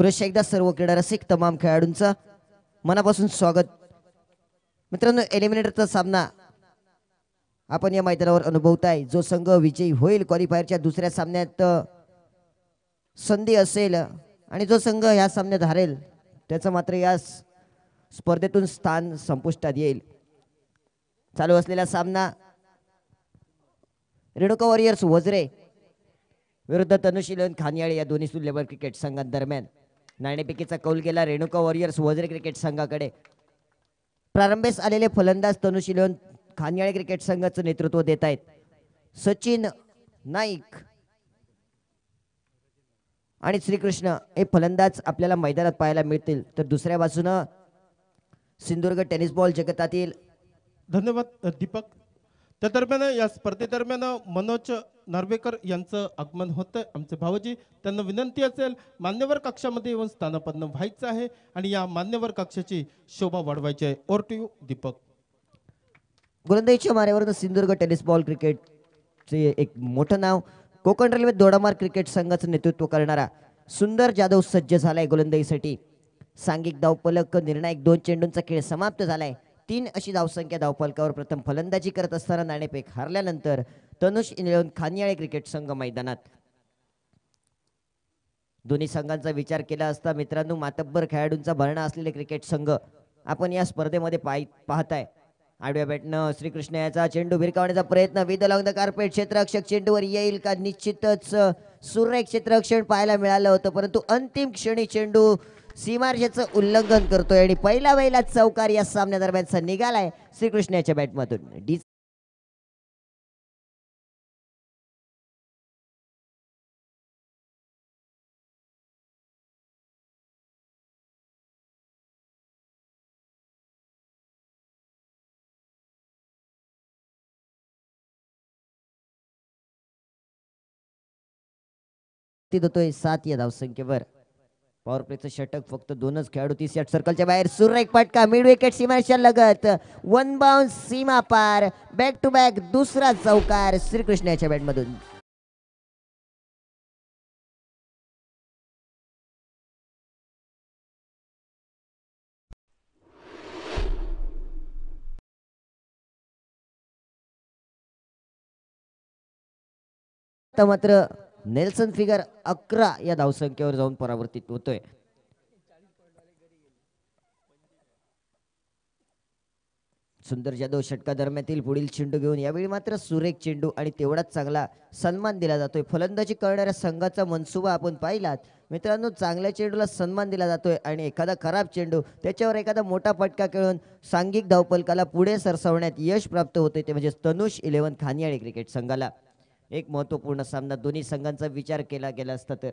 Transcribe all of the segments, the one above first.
पुरुष एकदा सर्व क्रीडा रसिक तमाम खेळाडूंचं मनापासून स्वागत। मित्रांनो, एलिमिनेटरचा सामना आपण या मैदानावर अनुभवताय। जो संघ विजयी होईल क्वालिफायरच्या दुसऱ्या सामन्यात संधी असेल आणि जो संघ या सामन्यात हारेल त्याचं मात्र या स्पर्धेतून स्थान संपुष्टात येईल। चालू असलेला सामना रेणुका वॉरियर्स वज्रे विरुद्ध तनुष इलेव्हन खानियाळे या दोन्ही लेवल क्रिकेट संघांदरम्यान नाणेफेकीचा कौल गेला रेणुका वॉरियर्स वज्रे क्रिकेट संघाकडे। प्रारंभीस आलेले फलंदाज तनुष इलेव्हन खानियाळे क्रिकेट संघाचं नेतृत्व देत आहेत। सचिन नाईक आणि श्रीकृष्ण हे फलंदाज आपल्याला मैदानात पाहायला मिळतील, तर दुसऱ्या बाजूने सिंधुदुर्ग टेनिस बॉल जगतातील धन्यवाद दीपक। त्या दरम्यान या स्पर्धेदरम्यान मनोज नार्वेकर यांचं आगमन होतं। आमचे भावजी त्यांना विनंती असेल मान्यवर कक्षामध्ये येऊन स्थानापन्न व्हायचं आहे आणि या मान्यवर कक्षाची शोभा वाढवायची आहे। Over to you Deepak. गोलंदाजीच्या माऱ्यावरून सिंधुदुर्ग टेनिस बॉल क्रिकेटचे एक मोठं नाव कोकण रेल्वे दोडामार्ग क्रिकेट संघाचं नेतृत्व करणारा सुंदर जाधव सज्ज झालाय गोलंदाजीसाठी। सांघिक धावफलक निर्णायक 2 चेंडूंचा खेळ समाप्त झालाय। 3 अशी धावसंख्या धावफलकावर प्रथम फलंदाजी करत असताना नाणेफेक हारल्यानंतर तनुष इलेव्हन खानियाळे क्रिकेट संघ मैदानात। दोन्ही संघांचा विचार केला असता मित्रांनो मातब्बर खेळाडूंचा भरणा असलेले क्रिकेट संघ आपण या स्पर्धेमध्ये पाहताय। आडव्या बॅटनं श्रीकृष्ण याचा चेंडू भिरकावण्याचा प्रयत्न विद अलॉंग द कार्पेट क्षेत्ररक्षक चेंडूवर येईल का? निश्चितच सुरेख क्षेत्ररक्षण पाहायला मिळालं होतं, परंतु अंतिम क्षणी चेंडू सीमारेषेचं उल्लंघन करतोय आणि पहिला चौकार या सामन्यादरम्यानचा निघालाय श्रीकृष्ण याच्या बॅटमधून। देतोय 7 या धावसंख्येवर। पॉवर प्लेचं षटक फक्त 2च खेळाडू 30 या सर्कलच्या बाहेर। सुरेख फटका मिड विकेट सीमारेषा लगत 1 बाउन्स सीमा पार। बॅक टू बॅक दुसरा चौकार श्रीकृष्ण याच्या बॅटमधून। मात्र नेल्सन फिगर 11 या धावसंख्येवर जाऊन परावर्तित होतोय। सुंदर जाधव षटका दरम्यातील पुढील चेंडू घेऊन यावेळी मात्र सुरेख चेंडू आणि तेवढाच चांगला सन्मान दिला जातोय। फलंदाजी करणाऱ्या संघाचा मनसुबा आपण पाहिलात मित्रांनो, चांगल्या चेंडूला सन्मान दिला जातोय आणि एखादा खराब चेंडू त्याच्यावर एखादा मोठा फटका खेळून सांघिक धावफलकाला पुढे सरसावण्यात यश प्राप्त होते, ते म्हणजे तनुष इलेव्हन खानियाळे क्रिकेट संघाला। एक महत्त्वपूर्ण सामना दोन्ही संघांचा विचार केला गेला असता तर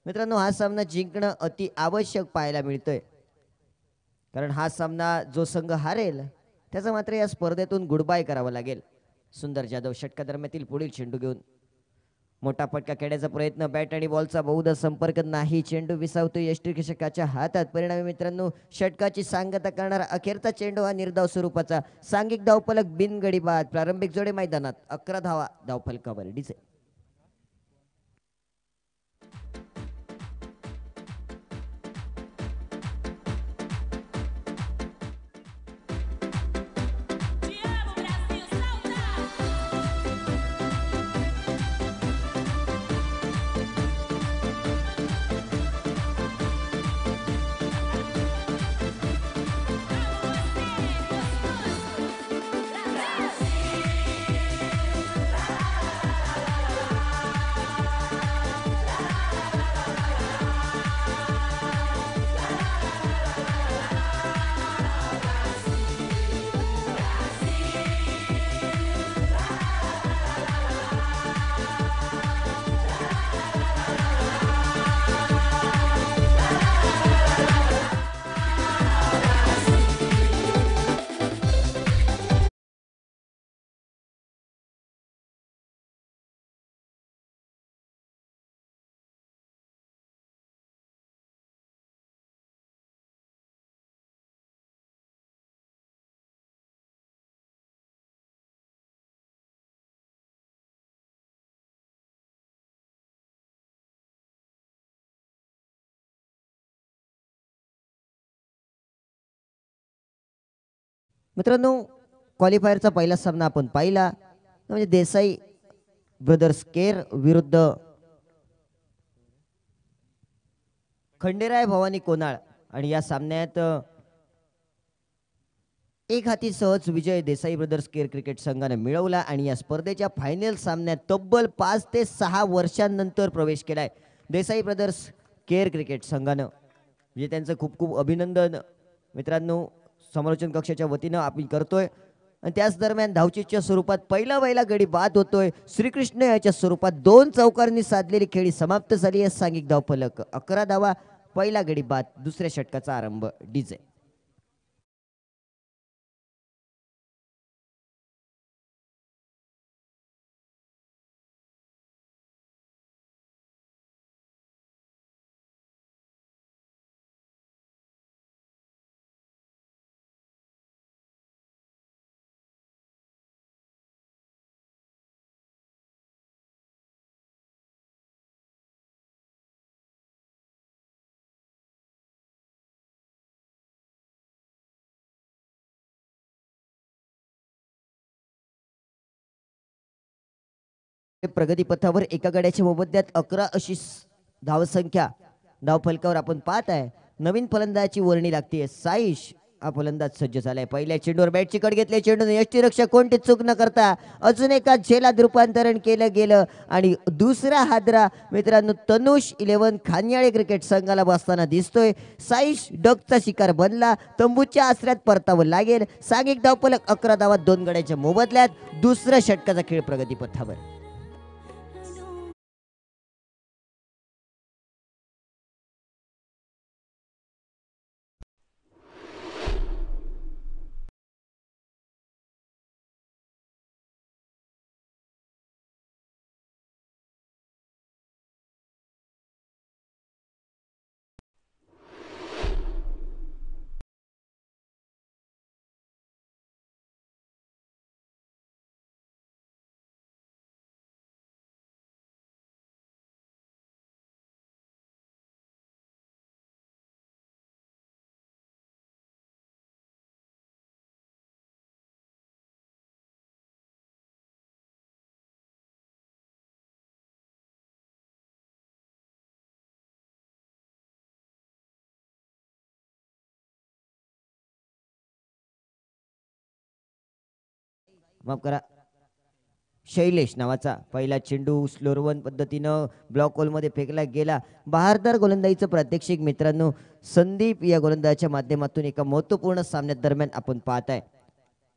मित्रांनो हा सामना जिंकणं अति आवश्यक पाहायला मिळतोय, कारण हा सामना जो संघ हारेल त्याचा मात्र या स्पर्धेतून गुड बाय करावा लागेल। सुंदर जाधव षटका दरम्यातील पुढील चेंडू घेऊन मोठा फटका खेळण्याचा प्रयत्न, बॅट आणि बॉलचा बहुधा संपर्क नाही, चेंडू विसावतो यष्टिकेशकाच्या हातात। परिणामी मित्रांनो षटकाची सांगता करणारा अखेरचा चेंडू हा निर्धाव स्वरूपाचा सांघिक धावफलक बिनगडी बाद। प्रारंभिक जोडे मैदानात 11 धावा धावफलकावर डिसे। मित्रांनो, क्वालिफायरचा पहिला सामना आपण पाहिला, म्हणजे देसाई ब्रदर्स केर विरुद्ध खंडेराय भवानी कोनाळ. आणि या सामन्यात एक हाती सहज विजय देसाई ब्रदर्स केर क्रिकेट संघाने मिळवला आणि या स्पर्धेच्या फायनल सामन्यात तब्बल 5 ते 6 वर्षांनंतर प्रवेश केलाय देसाई ब्रदर्स केर क्रिकेट संघानं. म्हणजे त्यांचं खूप खूप अभिनंदन मित्रांनो समालोचन कक्षाच्या वतीनं आपण करतोय. आणि त्याच दरम्यान धावचीच्या स्वरूपात पहिला गडी बाद होतोय. श्रीकृष्ण याच्या स्वरूपात 2 चौकारांनी साधलेली खेळी समाप्त झाली आहे. सांघिक धावफलक 11 धावा, पहिला गडी बाद, दुसऱ्या षटकाचा आरंभ डीजे. प्रगतीपथावर एका गड्याच्या मोबदल्यात 11 अशी धावसंख्या धावफलकावर आपण पाहत आहे. नवीन फलंदाजाची वर्णी लागते. साईश हा फलंदाज सज्ज झालाय. पहिल्या चेंडूवर बॅटची कड घेतली. चेंडूने यष्टीरक्षक कोणती चूक न करता अजून एका झेलात रूपांतरण केलं गेलं आणि दुसरा हादरा मित्रांनो तनुष 11 खान्याळे क्रिकेट संघाला बसताना दिसतोय. साईश डगचा शिकार बनला. तंबूच्या आसऱ्यात परतावं लागेल. सांघिक धावफलक 11 धावात 2 गड्याच्या मोबदल्यात. दुसऱ्या षटकाचा खेळ प्रगतीपथावर. माफ करा, शैलेश नावाचा पहिला चेंडू स्लोरवन पद्धतीनं ब्लॉक होलमध्ये फेकला गेला. बहारदार गोलंदाजीचं प्रात्यक्षिक मित्रांनो संदीप या गोलंदाजाच्या माध्यमातून एका महत्त्वपूर्ण सामन्या दरम्यान आपण पाहत आहे.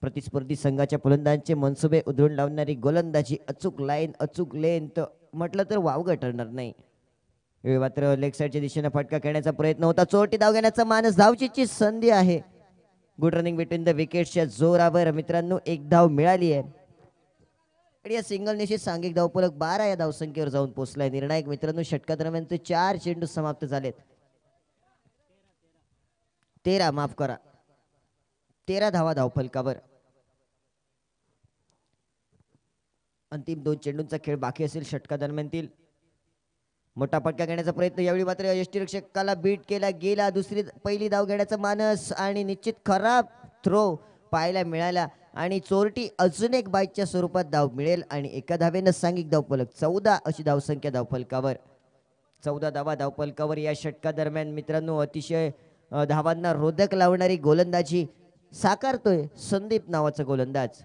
प्रतिस्पर्धी संघाच्या फलंदाजांचे मनसुबे उधळून लावणारी गोलंदाजी, अचूक लाईन, अचूक लेंथ म्हटलं तर वावगं ठरणार नाही. वेळ मात्र लेग साईडच्या दिशेने फटका खेळण्याचा प्रयत्न होता. चोरटी धाव घेण्याचा मानस, धावचीची संधी आहे. गुड रनिंग बिटवीन द विकेट्सच्या जोरावर मित्रांनो एक धाव मिळाली आहे. आणि या सिंगल निश्चित सांघिक धावफलक 12 या धावसंख्येवर जाऊन पोहोचलाय. निर्णायक मित्रांनो षटकादरम्यानचे 4 चेंडू समाप्त झालेत. 13 माफ करा 13 धावा धावफलकावर. अंतिम 2 चेंडूंचा खेळ बाकी असेल षटकादरम्यानतील. मोठा फटका घेण्याचा प्रयत्न, यावेळी मात्र यष्टीरक्षकाला बीट केला गेला. पहिली धाव घेण्याचा मानस आणि निश्चित खराब थ्रो पाहायला मिळाला आणि चोरटी अजून एक बाईकच्या स्वरूपात धाव मिळेल आणि एका धावेनं सांघिक धावफलक 14 अशी धावसंख्या धावफलकावर. 14 धावा धावफलकावर या षटका दरम्यान मित्रांनो अतिशय धावांना रोधक लावणारी गोलंदाजी साकारतोय संदीप नावाचा गोलंदाज.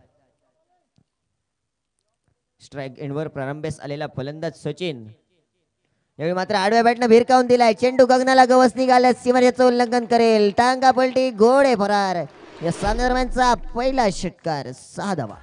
स्ट्राईक एंडवर प्रारंभेस आलेला फलंदाज सचिन यावेळी मात्र आडव्या बॅटनं भिरकावून दिलाय. चेंडू गगनाला गवस निघाल्या. सीमारेषेचं उल्लंघन करेल. टांगा पलटी, घोडे फरार. या सामन्यादरम्यानचा पहिला षटकार 6 धावा.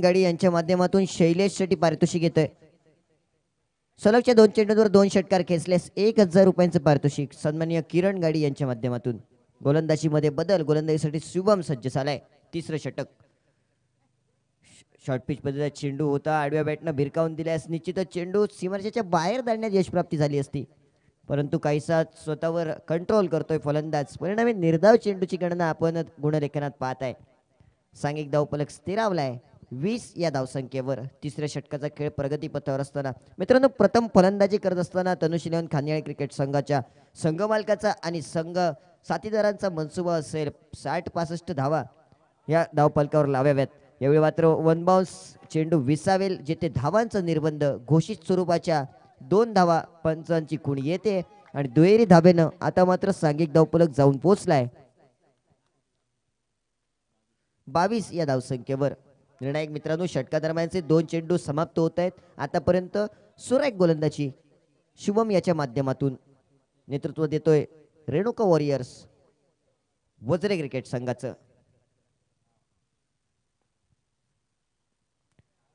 गाडी यांच्या माध्यमातून शैलेश शेट्टी पारितोषिक येतोय. सलगच्या 2 चेंडूंवर 2 षटकार खेचल्यास 1000 रुपयांचं पारितोषिक सन्माननीय किरण गाडी यांच्या माध्यमातून. गोलंदाजीमध्ये बदल, गोलंदाजीसाठी शुभम सज्ज झालाय. तिसरं षटक. शॉर्ट पिच पद्धतीचा चेंडू होता, आडव्या बॅटनं भिरकावून दिल्यास निश्चितच चेंडू सीमारेषेच्या बाहेर धाडण्यात यशप्राप्ती झाली असती, परंतु काहीसा स्वतःवर कंट्रोल करतोय फलंदाज. परिणामी निर्धाव चेंडूची गणना आपण गुणलेखनात पाहत आहे. सांघिक धावफलक स्थिरावलाय 20 या धावसंख्येवर. तिसऱ्या षटकाचा खेळ प्रगतीपथावर असताना मित्रांनो, प्रथम फलंदाजी करत असताना तनुश इलेव्हन खानियाळी क्रिकेट संघाच्या संघमालकाचा आणि संघ साथीदारांचा मनसुबा असेल 60-65 धावा या धावफलकावर लावाव्यात. यावेळी मात्र वन बाउन्स चेंडू विसावेल, जेथे धावांचा निर्बंध घोषित स्वरूपाच्या 2 धावा पंचांची खूण येते आणि दुहेरी धाबेनं आता मात्र सांघिक धावफलक जाऊन पोहोचलाय 22 या धावसंख्येवर. निर्णायक मित्रांनो, षटकादरम्यानचे 2 चेंडू समाप्त होत आहेत. आतापर्यंत सुरेख गोलंदाजी शुभम याच्या माध्यमातून. नेतृत्व देतोय रेणुका वॉरियर्स वज्रे क्रिकेट संघाचं.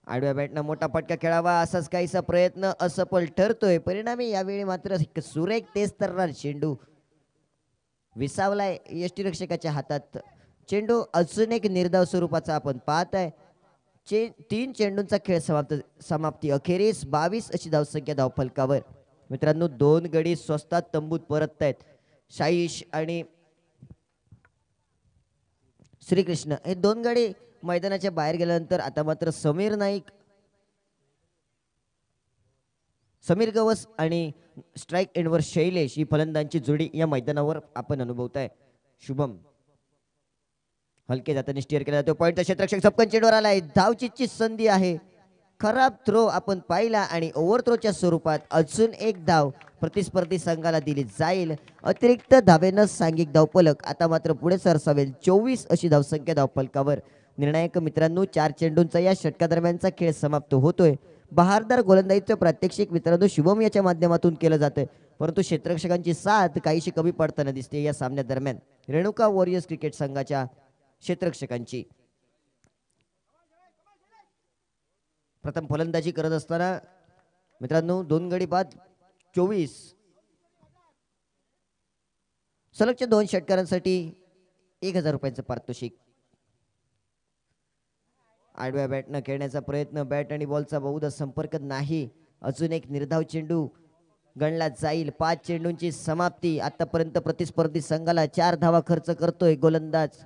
आडव्या बॅटनं मोठा फटका खेळावा असाच काहीसा प्रयत्न असफल ठरतोय. परिणामी यावेळी मात्र सुरेख तेज तर्रार चेंडू विसावलाय यष्टीरक्षकाच्या हातात. चेंडू अजून एक निर्धाव स्वरूपाचा आपण पाहत आहे. 3 चेंडूंचा खेळ समाप्ती अखेरीस 22 अशी धावसंख्या धावफलकावर. मित्रांनो, 2 गडी स्वस्तात तंबूत परत आहेत. शाईश आणि श्रीकृष्ण हे 2 गडी मैदानाच्या बाहेर गेल्यानंतर आता मात्र समीर नाईक, समीर गवस आणि स्ट्राईक एंडवर शैलेश ही फलंदाजांची जोडी या मैदानावर आपण अनुभवताय. शुभम हलके जाताना स्टिअर केला जातो. पॉईंटचा क्षेत्ररक्षक सपकन चेंडूवर आलाय. धावचीची संधी आहे. खराब थ्रो आपण पाहिला आणि ओव्हर थ्रोच्या स्वरूपात अजून एक धाव प्रतिस्पर्धी संघाला दिली जाईल. अतिरिक्त धावेनं सांघिक धावफलक आता मात्र पुढे सरसावेल 24 अशी धावसंख्या धावफलकावर. निर्णायक मित्रांनो, 4 चेंडूंचा या षटकादरम्यानचा खेळ समाप्त होतोय. बहारदार गोलंदाजीचं प्रात्यक्षिक मित्रांनो शुभम याच्या माध्यमातून केलं जातंय, परंतु क्षेत्ररक्षकांची साथ काहीशी कमी पडताना दिसते या सामन्यादरम्यान रेणुका वॉरियर्स क्रिकेट संघाच्या क्षेत्ररक्षकांची. प्रथम फलंदाजी करत असताना मित्रांनो 2 गडी बाद 24. सलगच्या 2 षटकारांसाठी 1000 रुपयांचं पारितोषिक. आडव्या बॅटनं खेळण्याचा प्रयत्न, बॅट आणि बॉलचा बहुधा संपर्क नाही. अजून एक निर्धाव चेंडू गणला जाईल. 5 चेंडूंची समाप्ती. आतापर्यंत प्रतिस्पर्धी संघाला 4 धावा खर्च करतोय गोलंदाज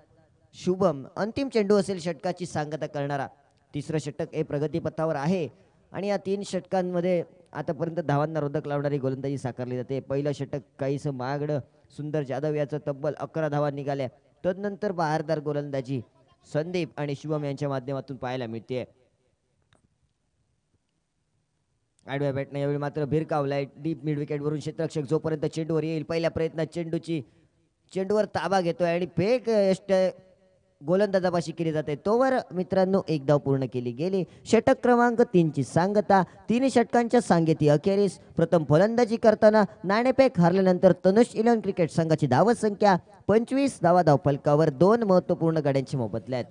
शुभम. अंतिम चेंडू असेल षटकाची सांगता करणारा. तिसरं षटक हे प्रगतीपथावर आहे आणि या 3 षटकांमध्ये आतापर्यंत धावांना रोधक लावणारी गोलंदाजी साकारली जाते. पहिलं षटक काहीसं महागडं. सुंदर जाधव याचं तब्बल 11 धावा निघाल्या. तदनंतर बहारदार गोलंदाजी संदीप आणि शुभम यांच्या माध्यमातून पाहायला मिळते. आडव्या बॅटने यावेळी मात्र भिरकावलाय डीप मिड विकेट वरून क्षेत्ररक्षक जोपर्यंत चेंडूवर येईल पहिल्या प्रयत्नात चेंडूवर ताबा घेतोय आणि फेक गोलंदाजापाशी केली जाते. तोवर मित्रांनो 1 धाव पूर्ण केली गेली. षटक क्रमांक 3 ची सांगता. 3 षटकांच्या सांगेती अखेरीस प्रथम फलंदाजी करताना नाणेफेक हारल्यानंतर तनुष इलेव्हन क्रिकेट संघाची धाव संख्या 25 धावा धावफलकावर. 2 महत्वपूर्ण गड्यांची मोबदले आहेत.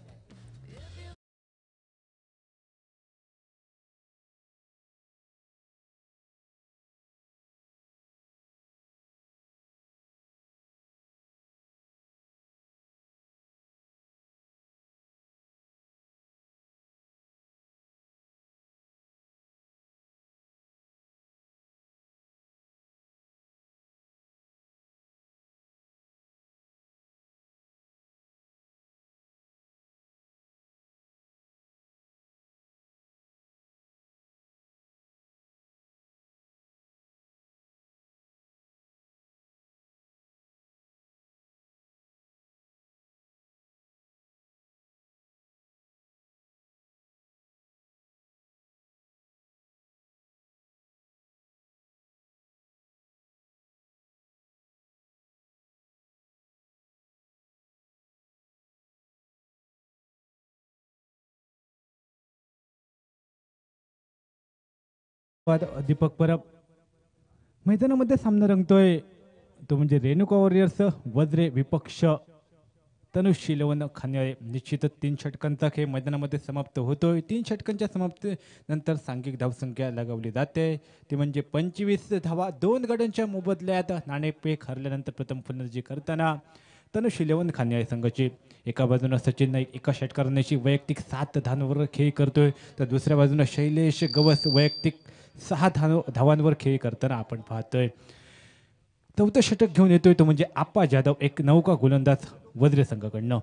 दीपक परब. मैदानामध्ये सामना रंगतोय तो म्हणजे रेणुका वॉरियर्स वज्रे विपक्ष तनुष शिलवण खाण्याळे निश्चितच 3 षटकांचा खेळ मैदानामध्ये समाप्त होतोय. 3 षटकांच्या समाप्तीनंतर सांघिक धावसंख्या लगावली जाते ती म्हणजे 25 धावा. 2 गड्यांच्या मोबदल्यात नाणेफेक हरल्यानंतर प्रथम फलंदाजी करताना तनुष शिलवण खाण्याळे संघाची एका बाजूने सचिन नाईक एका षटकारांशी वैयक्तिक 7 धावांवर खेळ करतोय, तर दुसऱ्या बाजूने शैलेश गवस वैयक्तिक 6 धावांवर खेळ करताना आपण पाहतोय. चौथं षटक घेऊन येतोय तो म्हणजे आप्पा जाधव, एक नौका गोलंदाज वज्र संघाकडनं.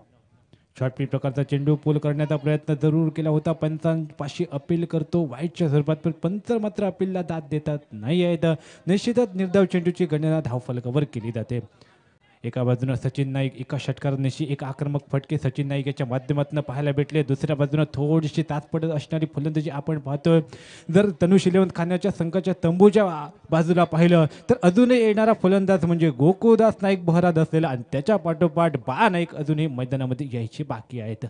शॉर्ट प्रकारचा चेंडू पूल करण्याचा प्रयत्न जरूर केला होता, पंचांपाशी अपील करतो वाईटच्या स्वरूपात, पण पंच मात्र अपीलला दाद देतात नाही आहेत. निश्चितच निर्धाव चेंडूची गणना धावफलकावर केली जाते. एका बाजूने सचिन नाईक एका षटकारांशी एक आक्रमक फटके सचिन नाईक याच्या माध्यमातून पाहायला भेटले. दुसऱ्या बाजूने थोडीशी तासपडत असणारी फलंदाजी आपण पाहतोय. जर तनुष शिलवण खाण्याच्या संघाच्या तंबूच्या बाजूला पाहिलं तर अजूनही येणारा फलंदाज म्हणजे गोकुळदास नाईक बहरात असलेला, आणि त्याच्या पाठोपाठ बा नाईक अजूनही मैदानामध्ये यायची बाकी आहेत.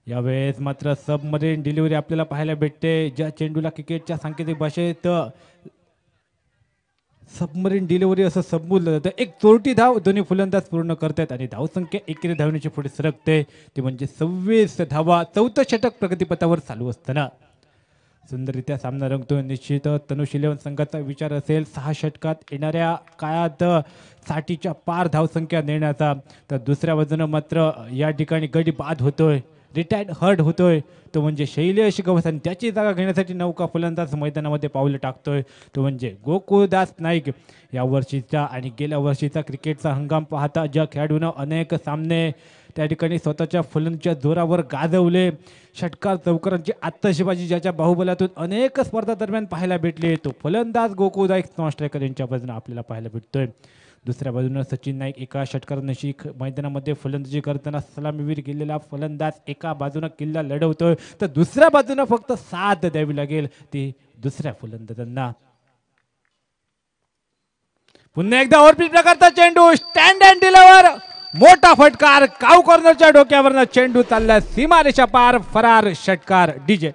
यावेळेस मात्र सबमरीन डिलिव्हरी आपल्याला पाहायला भेटते, ज्या चेंडूला क्रिकेटच्या सांकेतिक भाषेत सबमरीन डिलिव्हरी असं संबोधलं जातं. एक चोरटी धाव दोन्ही फलंदाज पूर्ण करतात आणि धावसंख्या एकेरी धावण्याची पुढे सरकते, ते म्हणजे 26 धावा. चौथं षटक प्रगतीपथावर चालू असताना सुंदररित्या सामना रंगतो. निश्चित तनुष इलेव्हन संघाचा विचार असेल 6 षटकात येणाऱ्या काळात 60च्या पार धावसंख्या नेण्याचा, तर दुसऱ्या बाजूनं मात्र या ठिकाणी गडी बाद होतोय, रिटायर्ड हर्ट होतोय, तो म्हणजे शैलेश गवस, आणि त्याची जागा घेण्यासाठी नौका फलंदाज मैदानामध्ये पावलं टाकतोय, तो म्हणजे गोकुळदास नाईक. या वर्षीचा आणि गेल्या वर्षीचा क्रिकेटचा हंगाम पाहता ज्या खेळाडूनं अनेक सामने त्या ठिकाणी स्वतःच्या फलंदाजीच्या जोरावर गाजवले, षटकार चौकारांची आत्ताशीबाजी ज्याच्या बाहुबलातून अनेक स्पर्धा दरम्यान पाहायला भेटले, तो फलंदाज गोकुळदास नॉन स्ट्रायकर यांच्या बाजूने आपल्याला पाहायला भेटतोय. दुसऱ्या बाजूने सचिन नाईक एका षटकारांशी मैदानामध्ये फलंदाजी करताना सलामीवीर गेलेला फलंदाज एका बाजूने किल्ला लढवतोय, तर दुसऱ्या बाजूने फक्त साथ द्यावी लागेल ती दुसऱ्या फलंदाजांना. पुन्हा एकदा ओव्हरपिच प्रकारचा चेंडू, स्टँड अँड डिलिव्हर, मोठा फटकार, काव कॉर्नरच्या डोक्यावरनं चेंडू चालला सीमारेषा पार, फरार षटकार डीजे.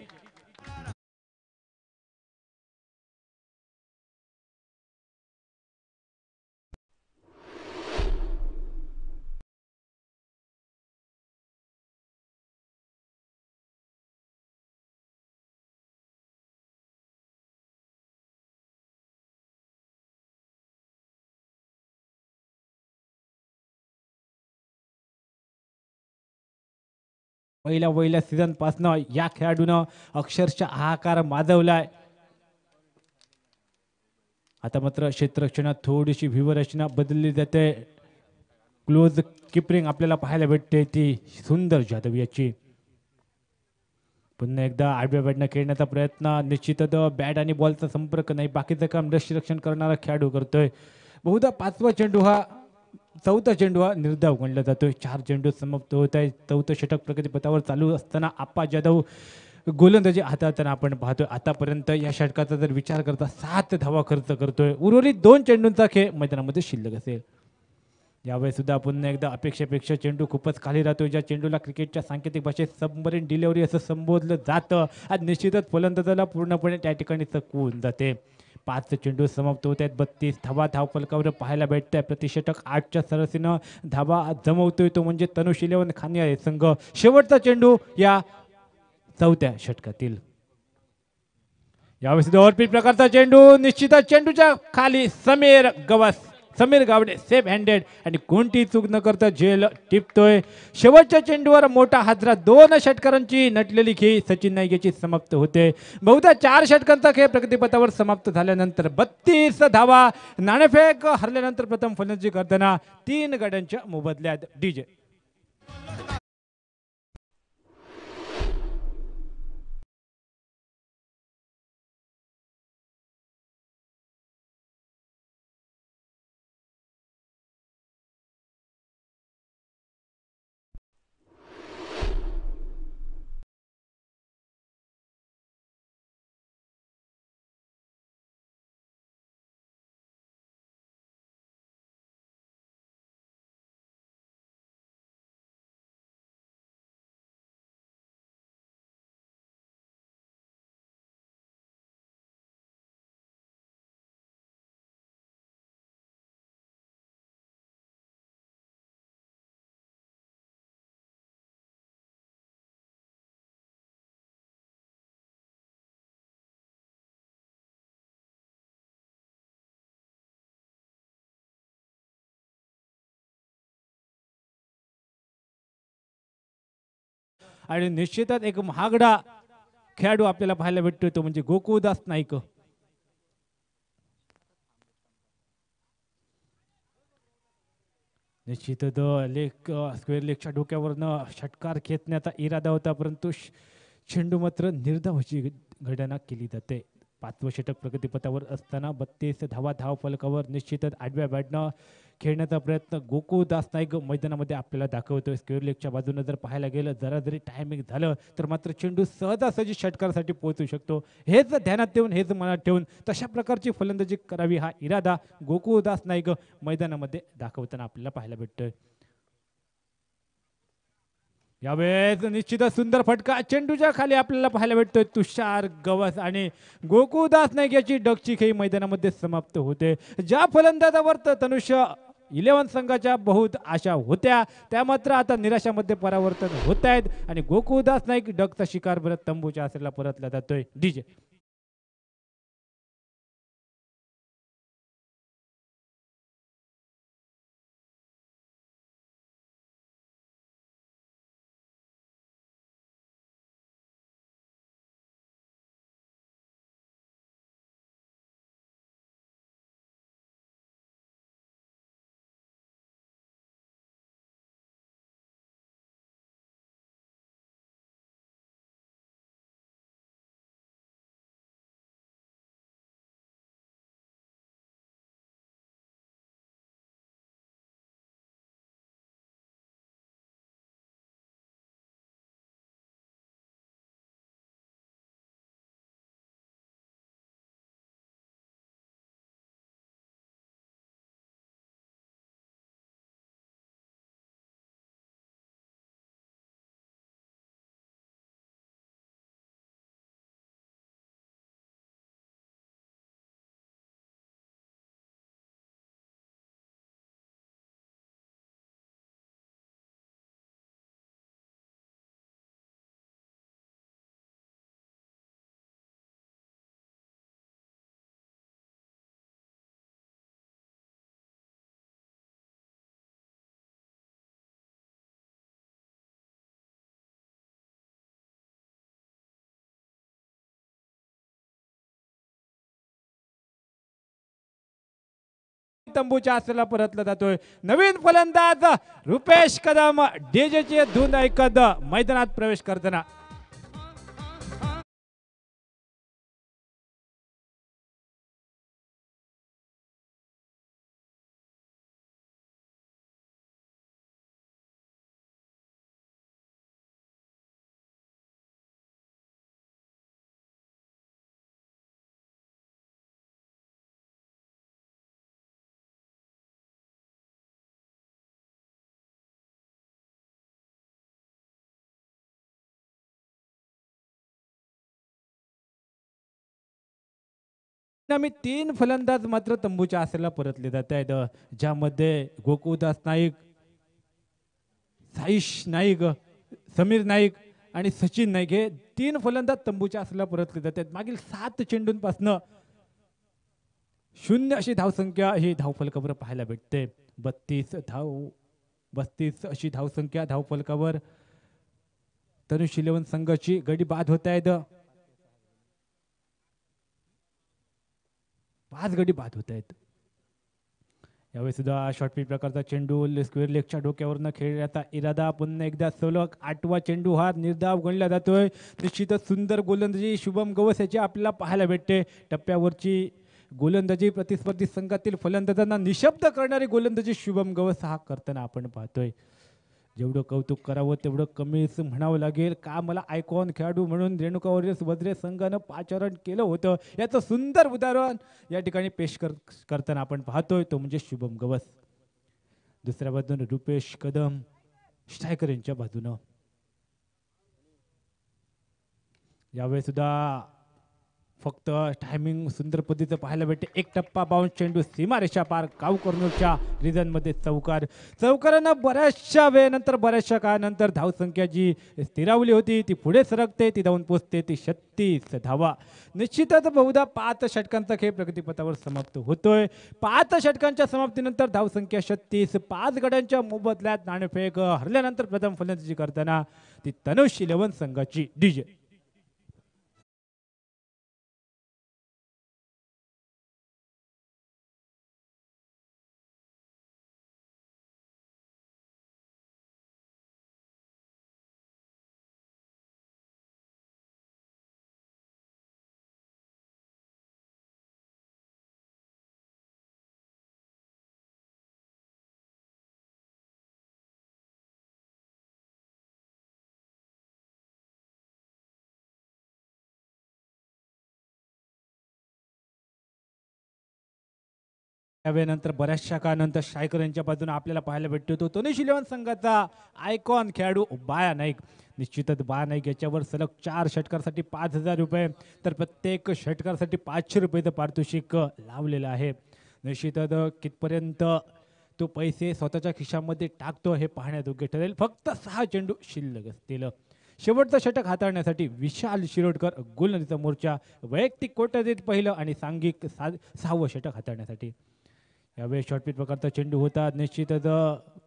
पहिल्या सीझन पासनं या खेळाडूनं अक्षरशः हाहाकार माजवलाय. आता मात्र क्षेत्ररक्षणात थोडीशी व्यूहरचना बदलली जाते. क्लोज किपरिंग आपल्याला पाहायला भेटते ती सुंदर जाधव याची. पुन्हा एकदा आडव्या बॅटनं खेळण्याचा प्रयत्न, निश्चितच बॅट आणि बॉलचा संपर्क नाही, बाकीचं काम रक्षण करणारा खेळाडू करतोय. बहुधा चौथा चेंडू हा निर्धाव गणला जातोय. 4 चेंडू समाप्त होत आहे. चौथं षटक प्रगतीपथावर चालू असताना आप्पा जाधव गोलंदाजी हाताळताना आपण पाहतोय. आतापर्यंत या षटकाचा जर विचार करता 7 धावा खर्च करतोय. उर्वरित 2 चेंडूंचा खेळ मैदानामध्ये शिल्लक असेल. यावेळेस सुद्धा पुन्हा एकदा अपेक्षेपेक्षा चेंडू खूपच खाली राहतोय, ज्या चेंडूला क्रिकेटच्या सांकेतिक भाषेत सबमरीन डिलिव्हरी असं संबोधलं जातं. आज निश्चितच फलंदाजाला पूर्णपणे त्या ठिकाणी चकवून जाते. 5 चेंडू समाप्त होत आहेत. 32 धावा धावफलकावर पाहायला भेटत आहे. प्रतिषटक 8च्या सरसीनं धावा जमवतोय, तो म्हणजे तनुष इलेव्हन खानिया संघ. शेवटचा चेंडू या चौथ्या षटकातील. यावेळेस ओव्हरपिच प्रकारचा चेंडू, निश्चितच चेंडूच्या खाली समीर गावडे सेफ हँडेड, आणि कोणती चूक न करता झेल टिपतोय. शेवटच्या चेंडूवर मोठा हादरा, 2 षटकारांची नटलेली खेळी सचिन नाईक याची समाप्त होते. बहुधा 4 षटकांचा खेळ प्रगतीपथावर समाप्त झाल्यानंतर 32 धावा. नाणेफेक हरल्यानंतर प्रथम फलंदाजी करताना 3 गड्यांच्या मोबदल्यात डीजे. आणि निश्चितच एक महागडा खेळाडू आपल्याला पाहायला भेटतोय तो म्हणजे गोकुळदास नाईक. निश्चितच स्क्वेअर लेगच्या डोक्यावरनं षटकार खेचण्याचा इरादा होता, परंतु चेंडू मात्र निर्धाव अशी घटना केली जाते. 5वं षटक प्रगतीपथावर असताना 32 धावा धाव फलकावर निश्चितच आडव्या बॅटनं खेळण्याचा प्रयत्न गोकुळदास नाईक मैदानामध्ये आपल्याला दाखवतोय. स्क्वेअर लेगच्या बाजूनं जर पाहायला गेलं, जरा जरी टायमिंग झालं तर मात्र चेंडू सहजासहजी षटकारासाठी पोहोचू शकतो. हेच ध्यानात ठेवून, हेच मनात ठेवून तशा प्रकारची फलंदाजी करावी हा इरादा गोकुळदास नाईक मैदानामध्ये दाखवताना आपल्याला पाहायला भेटतोय. यावेळेस निश्चितच सुंदर फटका चेंडूच्या खाली आपल्याला पाहायला भेटतोय. तुषार गवस आणि गोकुळदास नाईक याची डगची खेळी मैदानामध्ये समाप्त होते. ज्या फलंदाजावर तनुष्य 11 संघाच्या बहुत आशा होत्या त्या मात्र आता निराशामध्ये परावर्तन होत आहेत आणि गोकुळदास नाईक डगचा शिकार भरत तंबूच्या आसऱ्याला परतला जातोय. डीजे तंबूच्या आसऱ्याला परतला जातोय. नवीन फलंदाज रुपेश कदम डीजेची धून ऐकत मैदानात प्रवेश करताना आम्ही 3 फलंदाज मात्र तंबूच्या आसऱ्याला परतले जात आहेत, ज्यामध्ये गोकुळदास नाईक, साईश नाईक, समीर नाईक आणि सचिन नाईक हे 3 फलंदाज तंबूच्या आसऱ्याला परतले जात आहेत. मागील 7 चेंडूंपासनं 0 अशी धावसंख्या ही धावफलकावर पाहायला भेटते. 32 अशी धावसंख्या धावफलकावर तनुष 11 संघाची गडी बाद होत आहेत. 5 गडी बाद होत आहेत. यावेळी सुद्धा शॉर्टपिच प्रकारचा चेंडू स्क्वेअर लेगच्या डोक्यावरनं खेळण्याचा इरादा पुन्हा एकदा सलग 8वा चेंडू हा निर्धाव गणला जातोय. निश्चितच सुंदर गोलंदाजी शुभम गवस याची आपल्याला पाहायला भेटते. टप्प्यावरची गोलंदाजी प्रतिस्पर्धी संघातील फलंदाजांना निशब्द करणारी गोलंदाजी शुभम गवस हा करताना आपण पाहतोय. जेवढं कौतुक करावं तेवढं कमीच म्हणावं लागेल. का मला आयकॉन खेळाडू म्हणून रेणुका वॉरियर्स वज्रे संघानं पाचारण केलं होतं याचं सुंदर उदाहरण या ठिकाणी पेश करताना आपण पाहतोय तो म्हणजे शुभम गवस. दुसऱ्या बाजूने रुपेश कदम स्ट्रायकर यांच्या बाजूनं यावेळी सुद्धा फक्त टायमिंग सुंदर पद्धतीचं पाहायला भेटते. एक टप्पा बाउन्स चेंडू सीमारेषा पार काऊ कॉर्नरच्या रिझनमध्ये चौकारानं बऱ्याचशा वेळेनंतर बऱ्याचशा काळानंतर धावसंख्या जी स्थिरावली होती ती पुढे सरकते, ती जाऊन पोचते ती 36 धावा. निश्चितच बहुधा 5 षटकांचा खेळ प्रगतीपथावर समाप्त होतोय. 5 षटकांच्या समाप्तीनंतर धावसंख्या 36. 5 गड्यांच्या मोबदल्यात नाणेफेक हरल्यानंतर प्रथम फलंदाजी करताना ती तनुष 11 संघाची डीजे. त्यावेळेनंतर बऱ्याचशा काळानंतर शायकर यांच्या बाजूने आपल्याला पाहायला भेटतो तो तनुष 11 संघाचा आयकॉन खेळाडू बाया नाईक. निश्चितच बाया नाईक याच्यावर सलग 4 षटकांसाठी 5,000 रुपये तर प्रत्येक षटकासाठी 500 रुपयेचं पारितोषिक लावलेलं आहे. निश्चितच कितपर्यंत तो पैसे स्वतःच्या खिशामध्ये टाकतो हे पाहण्यायोग्य ठरेल. फक्त 6 चेंडू शिल्लक असतील. शेवटचं षटक हाताळण्यासाठी विशाल शिरोडकर गोलंदाजीचा मोर्चा. वैयक्तिक कोट्यात पहिलं आणि सांघिक 6वं षटक हाताळण्यासाठी. यावेळी शॉर्टपिच प्रकारचा चेंडू होता. निश्चितच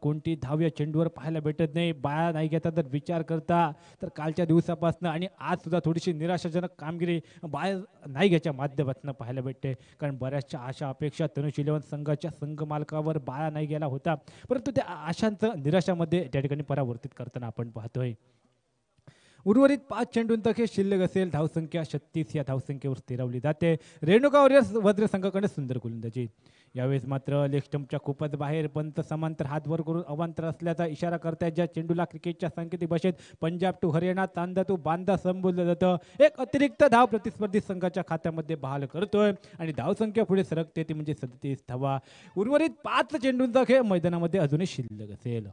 कोणती धाव या चेंडूवर पाहायला भेटत नाही. बाया नाईकाचा जर विचार करता तर कालच्या दिवसापासून आणि आज सुद्धा थोडीशी निराशाजनक कामगिरी बाया नाईकाच्या माध्यमातून पाहायला भेटते. कारण बऱ्याचशा आशा अपेक्षा तनुष 11 संघाच्या संघ मालकावर बाया नाईक याला होता, परंतु त्या आशांचं निराशामध्ये त्या ठिकाणी परावर्तित करताना आपण पाहतोय. उर्वरित 5 चेंडूंचा खेळ शिल्लक असेल. धावसंख्या 36 या धावसंख्येवर स्थिरावली जाते. रेणुका वॉरियर्स वज्र संघाकडे सुंदर गोलंदाजी. यावेळेस मात्र लेग स्टंपच्या खूपच बाहेर पंत समांतर हात वर करून अवांतर असल्याचा इशारा करतायत. ज्या चेंडूला क्रिकेटच्या सांकेतिक भाषेत पंजाब टू हरियाणा तांदा टू बांदा संबोधलं जातं. एक अतिरिक्त धाव प्रतिस्पर्धी संघाच्या खात्यामध्ये बहाल करतोय आणि धावसंख्या पुढे सरकते ती म्हणजे 37 धावा. उर्वरित 5 चेंडूंचा खेळ मैदानामध्ये अजूनही शिल्लक असेल.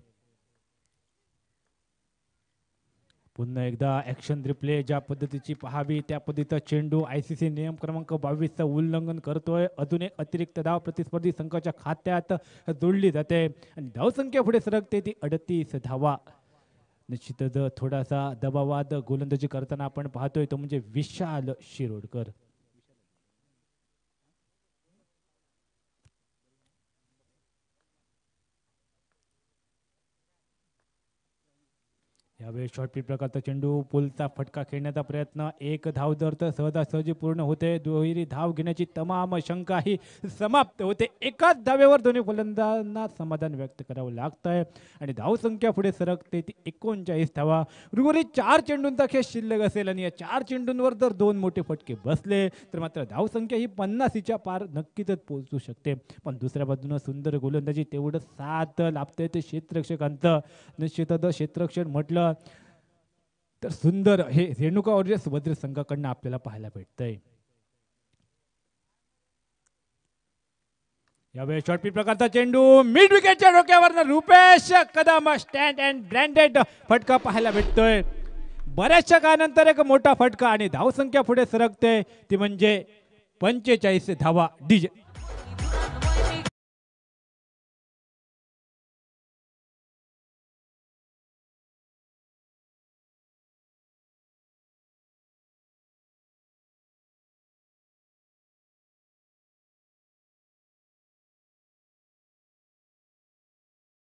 पुन्हा एकदा ॲक्शन रिप्ले ज्या पद्धतीची पाहावी त्या पद्धतीचा चेंडू ICC नियम क्रमांक 22चं उल्लंघन करतोय. अजून एक अतिरिक्त धाव प्रतिस्पर्धी संघाच्या खात्यात जोडली जाते आणि धावसंख्या पुढे सरकते ती 38 धावा. निश्चितच थोडासा दबावात गोलंदाजी करताना आपण पाहतोय तो म्हणजे विशाल शिरोडकर. यावेळी शॉर्टपिच प्रकारचा चेंडू पुलचा फटका खेळण्याचा प्रयत्न. एक धाव जर तर सहजासहजी पूर्ण होते. दुहेरी धाव घेण्याची तमाम शंका ही समाप्त होते. एकाच धावेवर दोन्ही फलंदाजांना समाधान व्यक्त करावं लागतंय आणि धावसंख्या पुढे सरकते ती 39 धावा. उर्वरित 4 चेंडूंचा खेळ शिल्लक असेल आणि या 4 चेंडूंवर जर 2 मोठे फटके बसले तर मात्र धावसंख्या ही 50च्या पार नक्कीच पोहोचू शकते. पण दुसऱ्या बाजूने सुंदर गोलंदाजी तेवढं 7 लाभतंय ते क्षेत्ररक्षकांचं. निश्चितच क्षेत्ररक्षण म्हटलं तर सुंदर हे रेणुका वॉरियर्स वज्र संघाकडनं आपल्याला पाहायला भेटतंय. यावेळी शॉर्टपिच प्रकारचा चेंडू मिड विकेटच्या डोक्यावर Rupesh Kadam stand and branded फटका पाहायला भेटतोय. बऱ्याचशा काळानंतर एक मोठा फटका आणि धावसंख्या पुढे सरकते ती म्हणजे 45 धावा. डीजे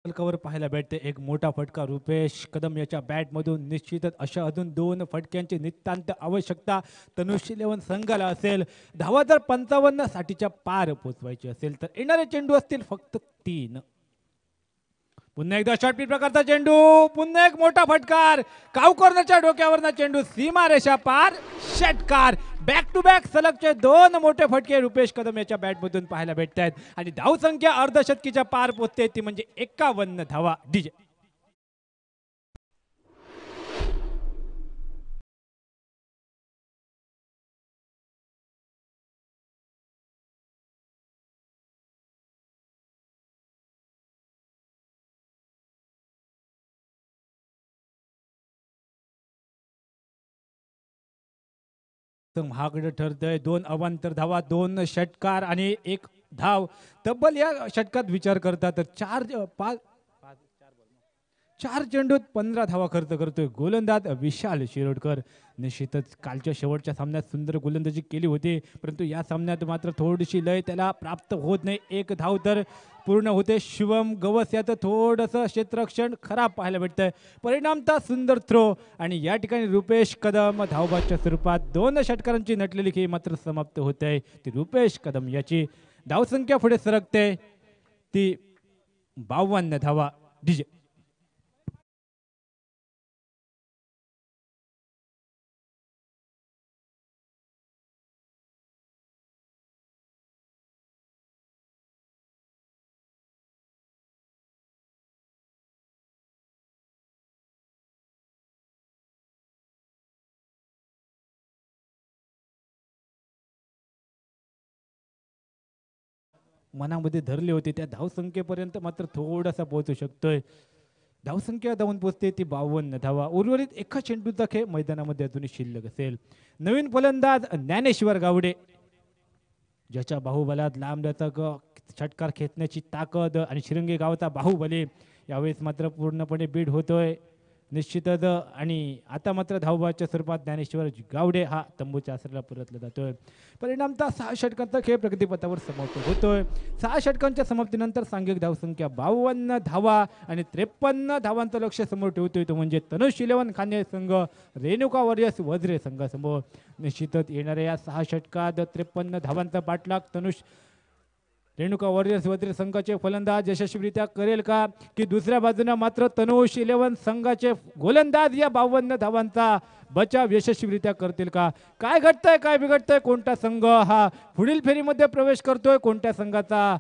फलकावर पाहायला भेटते एक मोठा फटका रुपेश कदम याच्या बॅटमधून. निश्चितच अशा अजून 2 फटक्यांची नितांत आवश्यकता तनुष 11 संघाला असेल. धावा जर 55 साठीच्या पार पोचवायची असेल तर येणारे चेंडू असतील फक्त 3. पुन्हा एकदा शॉर्टपिच प्रकारचा चेंडू. पुन्हा एक मोठा फटकार. काऊ कॉर्नरच्या डोक्यावरनं चेंडू सीमारेषा पार षटकार. बॅक टू बॅक सलगचे 2 मोठे फटके रुपेश कदम याच्या बॅटमधून पाहायला भेटत आहेत आणि धावसंख्या अर्धशतकीच्या पार पोचते ती म्हणजे 51 धावा. डीजे तर महागडं ठरतंय. 2 अवांतर धावा, 2 षटकार आणि 1 धाव. तब्बल या षटकात विचार करता तर 4 चेंडूत 15 धावा खर्च करतोय गोलंदाज विशाल शिरोडकर. निश्चितच कालच्या शेवटच्या सामन्यात सुंदर गोलंदाजी केली होती, परंतु या सामन्यात मात्र थोडीशी लय त्याला प्राप्त होत नाही. 1 धाव तर पूर्ण होते. शिवम गवस याचं थोडंसं क्षेत्ररक्षण खराब पाहायला भेटतंय. परिणामतः सुंदर थ्रो आणि या ठिकाणी रुपेश कदम धावबादच्या स्वरूपात 2 षटकारांची नटलेली खेळी मात्र समाप्त होत आहे. ती रुपेश कदम याची धावसंख्या पुढे सरकते, ती 52 धावा. डीजे मनामध्ये धरले होते त्या धावसंख्येपर्यंत मात्र थोडासा पोहोचू शकतोय. धावसंख्या धावून पोहोचते ती 52 धावा. उर्वरित एका चेंडूचा खेळ मैदानामध्ये अजूनही शिल्लक असेल. नवीन फलंदाज ज्ञानेश्वर गावडे, ज्याच्या बाहुबलात लांब लचक षटकार खेचण्याची ताकद आणि शिरंगे गावचा बाहुबली यावेळेस मात्र पूर्णपणे बीड होतोय निश्चितच. आणि आता मात्र धावबाच्या स्वरूपात ज्ञानेश्वर गावडे हा तंबूच्या आसऱ्याला परतला जातोय. परिणामतः 6 षटकांचा खेळ प्रगतीपथावर समाप्त होतोय. 6 षटकांच्या समाप्तीनंतर सांघिक धावसंख्या 52 धावा आणि 53 धावांचं लक्ष समोर ठेवतोय, तो म्हणजे तनुष 11 खाने संघ रेणुका वॉरियर्स वज्रे संघासमोर. निश्चितच येणाऱ्या या 6 षटकात 53 धावांचा पाठलाग तनुष रेणुका वॉरियर्स वज्रे संघाचे फलंदाज यशस्वीरित्या करेल का, की दुसऱ्या बाजूने मात्र तनुष 11 संघाचे गोलंदाज या 52 धावांचा बचाव यशस्वीरित्या करतील का? काय घडतंय, काय बिघडतंय, कोणता संघ हा पुढील फेरीमध्ये प्रवेश करतोय, कोणत्या संघाचा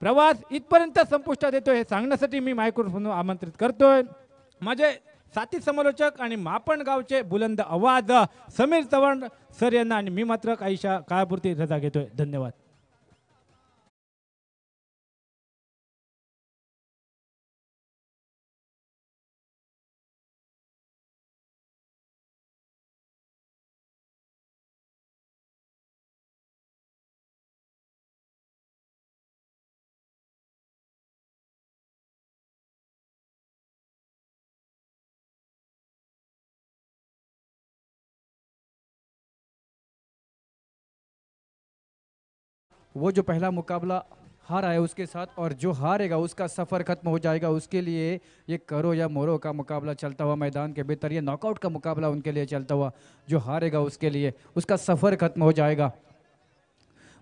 प्रवास इथपर्यंत संपुष्टात येतोय हे सांगण्यासाठी मी मायक्रोफोन आमंत्रित करतोय माझे साथी समालोचक आणि मापण गावचे बुलंद आवाज समीर चव्हाण सर यांना. आणि मी मात्र काहीशा काळापुरती रजा घेतोय. धन्यवाद. वो जो पहला मुकाबला हार आया उसके साथ, और जो हारेगा उसका सफ़र खत्म हो जाएगा, उसके लिए ये करो या मोरो का मुकाबला चलता हुआ मैदान के भीतर, ये नॉकआउट का मुकाबला उनके लिए चलता हुआ, जो हारेगा उसके लिए उसका सफ़र खत्म हो जाएगा।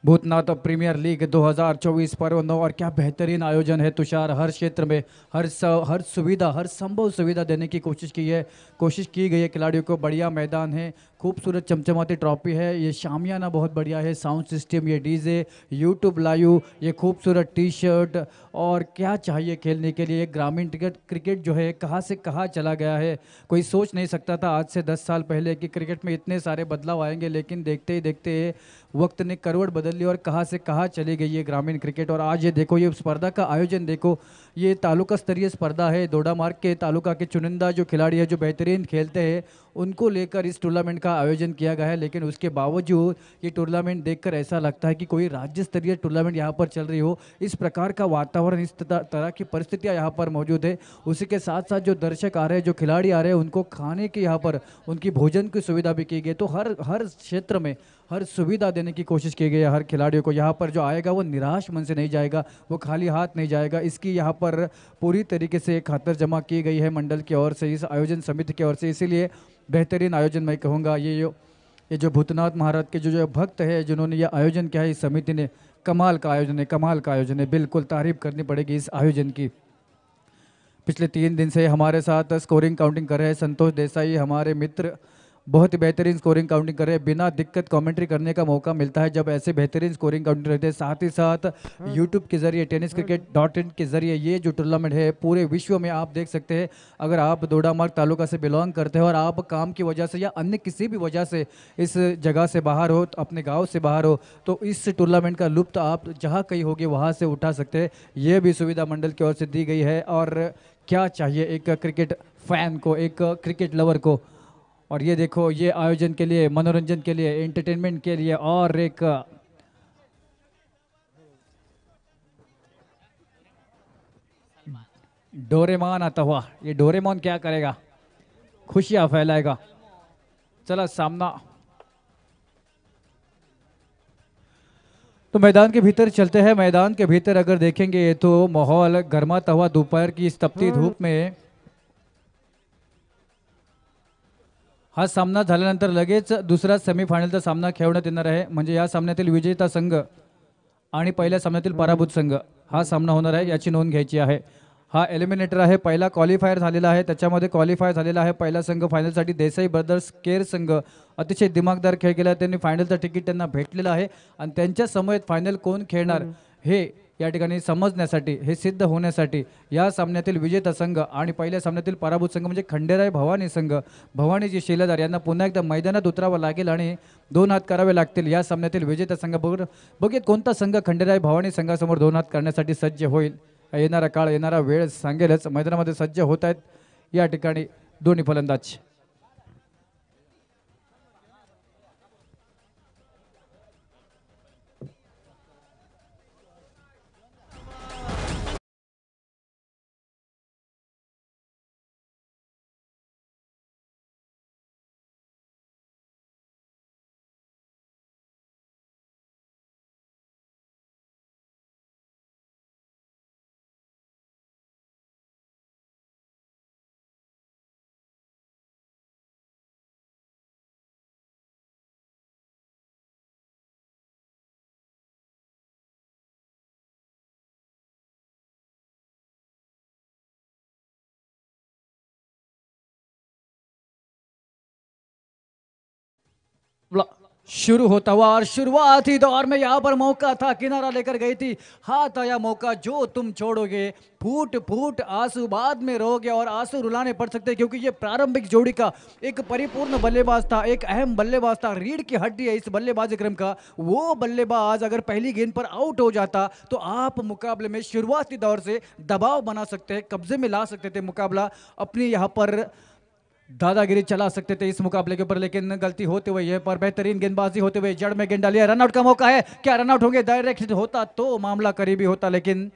भूतनाथ प्रीमियर लीग 2024 पर्व 9, और क्या बेहतरीन आयोजन है तुषार। हर क्षेत्र में हर सुविधा, हर संभव सुविधा देने की कोशिश की गई है खिलाड़ियों को। बढ़िया मैदान है, खूबसूरत चमचमाती ट्रॉफी है, ये शामियाना बहुत बढ़िया है, साउंड सिस्टम, ये डीजे, यूट्यूब लाइव, ये खूबसूरत टी शर्ट, और क्या चाहिए खेलने के लिए। ग्रामीण क्रिकेट जो है कहाँ से कहाँ चला गया है। कोई सोच नहीं सकता था आज से 10 साल पहले कि क्रिकेट में इतने सारे बदलाव आएंगे, लेकिन देखते ही देखते वक्त ने करवट बदल ली और कहाँ से कहाँ चली गई ये ग्रामीण क्रिकेट। और आज ये देखो, ये स्पर्धा का आयोजन देखो, ये तालुका स्तरीय स्पर्धा है। दोडामार्ग के तालुका के चुनिंदा जो खिलाड़ी है, जो बेहतरीन खेलते हैं, उनको लेकर इस टूर्नामेंट का आयोजन किया गया है। लेकिन उसके बावजूद ये टूर्नामेंट देखकर ऐसा लगता है कि कोई राज्य स्तरीय टूर्नामेंट यहाँ पर चल रही हो। इस प्रकार का वातावरण, इस तरह की परिस्थितियाँ यहाँ पर मौजूद है। उसी के साथ साथ जो दर्शक आ रहे हैं, जो खिलाड़ी आ रहे हैं, उनको खाने की यहाँ पर उनकी भोजन की सुविधा भी की गई। तो हर क्षेत्र में हर सुविधा देने की कोशिश की गई है हर खिलाड़ियों को। यहाँ पर जो आएगा वो निराश मन से नहीं जाएगा, वो खाली हाथ नहीं जाएगा। इसकी यहाँ पर पूरी तरीके से खातर जमा की गई है मंडल की ओर से, इस आयोजन समिति की ओर से। इसीलिए बेहतरीन आयोजन मैं कहूँगा। ये जो भूतनाथ महाराज के जो भक्त है, जिन्होंने ये आयोजन किया है, इस समिति ने, कमाल का आयोजन है, कमाल का आयोजन है। बिल्कुल तारीफ करनी पड़ेगी इस आयोजन की। पिछले 3 दिन से हमारे साथ स्कोरिंग काउंटिंग कर रहे हैं संतोष देसाई, हमारे मित्र, बहुत ही बेहतरीन स्कोरिंग काउंटिंग कर रहे हैं। बिना दिक्कत कमेंट्री करने का मौका मिलता है जब ऐसे बेहतरीन स्कोरिंग काउंटिंग रहते हैं। साथ ही साथ यूट्यूब के जरिए, tenniscricket.in के जरिए ये जो टूर्नामेंट है पूरे विश्व में आप देख सकते हैं। अगर आप दोडामार्ग तालुका से बिलोंग करते हो और आप काम की वजह से या अन्य किसी भी वजह से इस जगह से बाहर हो, अपने गाँव से बाहर हो, तो इस टूर्नामेंट का लुत्फ आप जहाँ कहीं होगी वहाँ से उठा सकते हैं। ये भी सुविधा मंडल की ओर से दी गई है। और क्या चाहिए एक क्रिकेट फैन को, एक क्रिकेट लवर को। और ये देखो, ये आयोजन के लिए, मनोरंजन के लिए, एंटरटेनमेंट के लिए और एक डोरेमोन आता हुआ। ये डोरेमोन क्या करेगा? खुशियां फैलाएगा। चला सामना। तो मैदान के भीतर चलते हैं। मैदान के भीतर अगर देखेंगे तो माहौल गर्माता हुआ दोपहर की इस तपती धूप में हा सामना झाल्यानंतर लगेच दुसरा सेमीफायनलचा सामना खेळवण्यात येणार आहे. म्हणजे या सामन्यातील विजेता संघ आणि पहिल्या सामन्यातील पराभूत संघ हा सामना होणार आहे, याची नोंद घ्यायची आहे. हा एलिमिनेटर आहे. पहिला क्वालिफायर झालेला आहे, त्याच्यामध्ये क्वालिफाय झालेला आहे पहिला संघ फायनलसाठी. देसाई ब्रदर्स केर संघ अतिशय दिमागदार खेळ केला. त्यांनी फायनलचं तिकीट त्यांना भेटलेलं आहे आणि त्यांच्या समवेत फायनल कोण खेळणार हे या ठिकाणी समजण्यासाठी, हे सिद्ध होण्यासाठी या सामन्यातील विजेता संघ आणि पहिल्या सामन्यातील पराभूत संघ म्हणजे खंडेराय भवानी संघ, भवानीजी शिलेदार यांना पुन्हा एकदा मैदानात उतरावं लागेल आणि 2 हात करावे लागतील या सामन्यातील विजेता संघ. बघूयात कोणता संघ खंडेराय भवानी संघासमोर 2 हात करण्यासाठी सज्ज होईल. येणारा काळ, येणारा वेळ सांगेलच. मैदानामध्ये सज्ज होत आहेत या ठिकाणी दोन्ही फलंदाज. शुरू होता हुआ और शुरुआती दौर में यहाँ पर मौका था, किनारा लेकर गई थी, हाथ आया मौका जो तुम छोड़ोगे, फूट फूट आंसू बाद में रोगे और आंसू रुलाने पड़ सकते हैं, क्योंकि ये प्रारंभिक जोड़ी का एक परिपूर्ण बल्लेबाज था, एक अहम बल्लेबाज था, रीढ़ की हड्डी है इस बल्लेबाजी क्रम का। वो बल्लेबाज अगर पहली गेंद पर आउट हो जाता तो आप मुकाबले में शुरुआती दौर से दबाव बना सकते हैं, कब्जे में ला सकते थे मुकाबला, अपनी यहाँ पर दादागिरी चला सकते थे इस मुकाबले के ऊपर, लेकिन गलती होते हुए यह पर बेहतरीन गेंदबाजी होते हुए जड़ में गेंद डाली है। रनआउट का मौका है, क्या रनआउट होंगे? डायरेक्ट होता तो मामला करीबी होता, लेकिन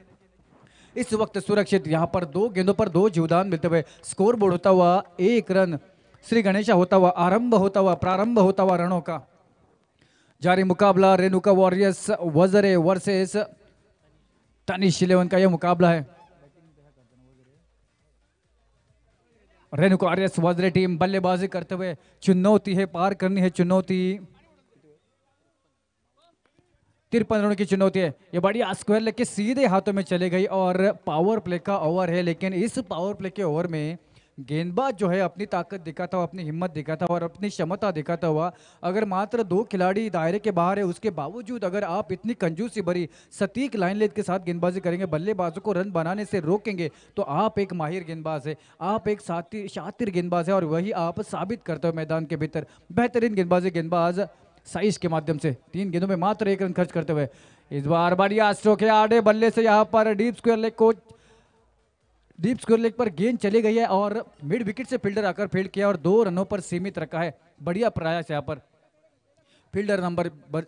इस वक्त सुरक्षित यहाँ पर 2 गेंदों पर 2 जीवदान मिलते हुए स्कोर बोर्ड होता हुआ 1 रन श्री गणेशा होता हुआ प्रारंभ होता हुआ रणों का जारी मुकाबला। रेणुका वॉरियर्स वजरे वर्सेस तनिष 11 का यह मुकाबला है। रेणुका वॉरियर्स वजरे टीम बल्लेबाजी करते हुए, चुनौती है, पार करनी है चुनौती, 53 रनों की चुनौती है। ये बढ़िया स्क्वायर लेके सीधे हाथों में चले गई और पावर प्ले का ओवर है, लेकिन इस पावर प्ले के ओवर में गेंदबाज जो है अपनी ताकत दिखाता हुआ, अपनी हिम्मत दिखाता हुआ और अपनी क्षमता दिखाता हुआ, अगर मात्र 2 खिलाड़ी दायरे के बाहर है उसके बावजूद अगर आप इतनी कंजूसी भरी सटीक लाइन लेंथ के साथ गेंदबाजी करेंगे, बल्लेबाजों को रन बनाने से रोकेंगे, तो आप एक माहिर गेंदबाज है, आप एक शातिर गेंदबाज है और वही आप साबित करते हुए मैदान के भीतर बेहतरीन गेंदबाज साइज के माध्यम से 3 गेंदों में मात्र 1 रन खर्च करते हुए इस बार बढ़िया स्ट्रोक है आड़े बल्ले से, यहाँ पर डीप स्क्वायर लेग पर गेंद चली गई है और मिड विकेट से फील्डर आकर फील्ड किया और 2 रनों पर सीमित रखा है। बढ़िया प्रयास यहाँ पर फील्डर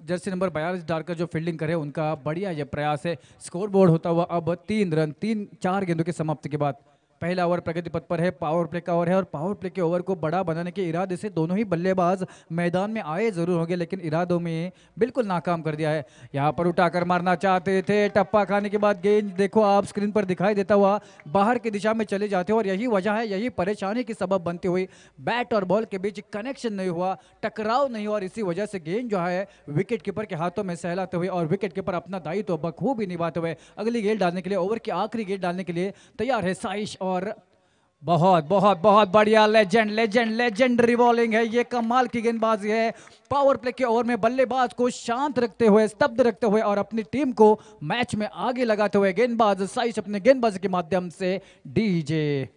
जर्सी नंबर 42 डालकर जो फील्डिंग करे उनका बढ़िया ये प्रयास है। स्कोर बोर्ड होता हुआ अब 3 रन 4 गेंदों की समाप्ति के बाद। पहला ओवर प्रगति पथ पर है, पावर प्ले का ओवर है और पावर प्ले के ओवर को बड़ा बनाने के इरादे से दोनों ही बल्लेबाज मैदान में आए जरूर होंगे, लेकिन इरादों में बिल्कुल नाकाम कर दिया है। यहाँ पर उठाकर मारना चाहते थे, टप्पा खाने के बाद गेंद देखो आप स्क्रीन पर दिखाई देता हुआ बाहर की दिशा में चले जाते हो और यही वजह है, यही परेशानी की सबब बनती हुई बैट और बॉल के बीच कनेक्शन नहीं हुआ, टकराव नहीं हुआ और इसी वजह से गेंद जो है विकेट कीपर के हाथों में सहलाते हुए और विकेट कीपर अपना दायित्व बखूबी निभाते हुए अगली गेंद डालने के लिए, ओवर की आखिरी गेंद डालने के लिए तैयार है साइश। और बहुत बहुत बहुत बढ़िया लेजेंडरी बॉलिंग है, ये कमाल की गेंदबाजी है। पावर प्ले के ओवर में बल्लेबाज को शांत रखते हुए, स्तब्ध रखते हुए और अपनी टीम को मैच में आगे लगाते हुए गेंदबाज साइश अपने गेंदबाजी के माध्यम से डीजे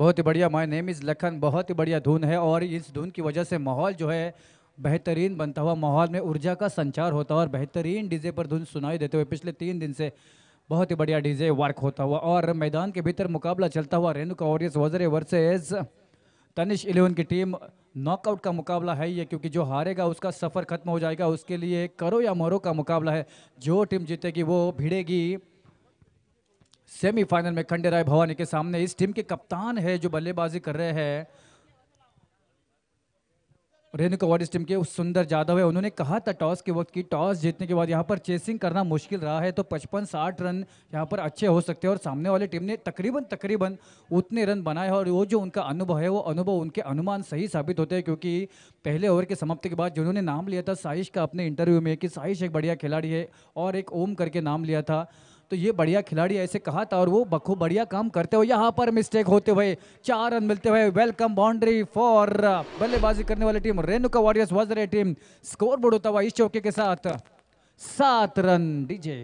बहुत ही बढ़िया। माय नेम इज़ लखन, बहुत ही बढ़िया धुन है और इस धुन की वजह से माहौल जो है बेहतरीन बनता हुआ, माहौल में ऊर्जा का संचार होता हुआ और बेहतरीन डीजे पर धुन सुनाई देते हुए पिछले 3 दिन से बहुत ही बढ़िया डीजे वर्क होता हुआ और मैदान के भीतर मुकाबला चलता हुआ। रेणुका वॉरियर्स वजरे वर्सेस तनिष 11 की टीम। नॉकआउट का मुकाबला है ये, क्योंकि जो हारेगा उसका सफ़र खत्म हो जाएगा। उसके लिए करो या मरो का मुकाबला है। जो टीम जीतेगी वो भिड़ेगी सेमीफाइनल में खंडेराय भवानी के सामने। इस टीम के कप्तान है जो बल्लेबाजी कर रहे हैं रेणुका वॉरियर्स टीम के, उस सुंदर जादव है। उन्होंने कहा था टॉस के वक्त की टॉस जीतने के बाद यहाँ पर चेसिंग करना मुश्किल रहा है, तो 55-60 रन यहाँ पर अच्छे हो सकते हैं और सामने वाली टीम ने तकरीबन तकरीबन उतने रन बनाए हैं और वो जो उनका अनुभव है वो अनुभव उनके अनुमान सही साबित होते हैं, क्योंकि पहले ओवर के समाप्ति के बाद जिन्होंने नाम लिया था साइश का अपने इंटरव्यू में कि साइश एक बढ़िया खिलाड़ी है और एक ओम करके नाम लिया था, तो ये बढ़िया खिलाड़ी ऐसे कहा था और वो बखूब बढ़िया काम करते हुए यहाँ पर मिस्टेक होते हुए 4 रन मिलते हुए वेलकम बाउंड्री फॉर बल्लेबाजी करने वाली टीम रेणुका वॉरियर्स वज्र टीम। स्कोर बोर्ड होता हुआ इस चौके के साथ 7 रन डीजे।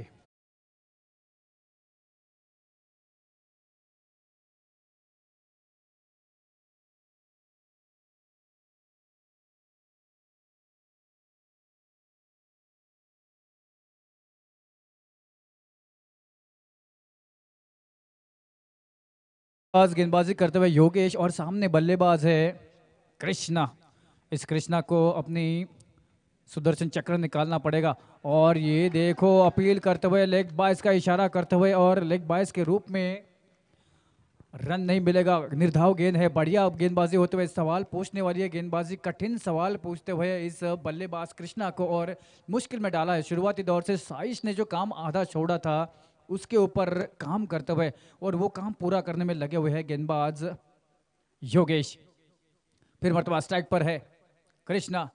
गेंदबाजी करते हुए योगेश और सामने बल्लेबाज है कृष्णा। इस कृष्णा को अपनी सुदर्शन चक्र निकालना पड़ेगा और ये देखो अपील करते हुए लेग बाइस का इशारा करते हुए और लेग बाइस के रूप में रन नहीं मिलेगा। निर्धाव गेंद है, बढ़िया गेंदबाजी होते हुए सवाल पूछने वाली है गेंदबाजी, कठिन सवाल पूछते हुए इस बल्लेबाज कृष्णा को और मुश्किल में डाला है। शुरुआती दौर से साइश ने जो काम आधा छोड़ा था उसके ऊपर काम करते हुए और वो काम पूरा करने में लगे हुए हैं गेंदबाज योगेश। फिर मरतबा स्ट्राइक पर है कृष्णा,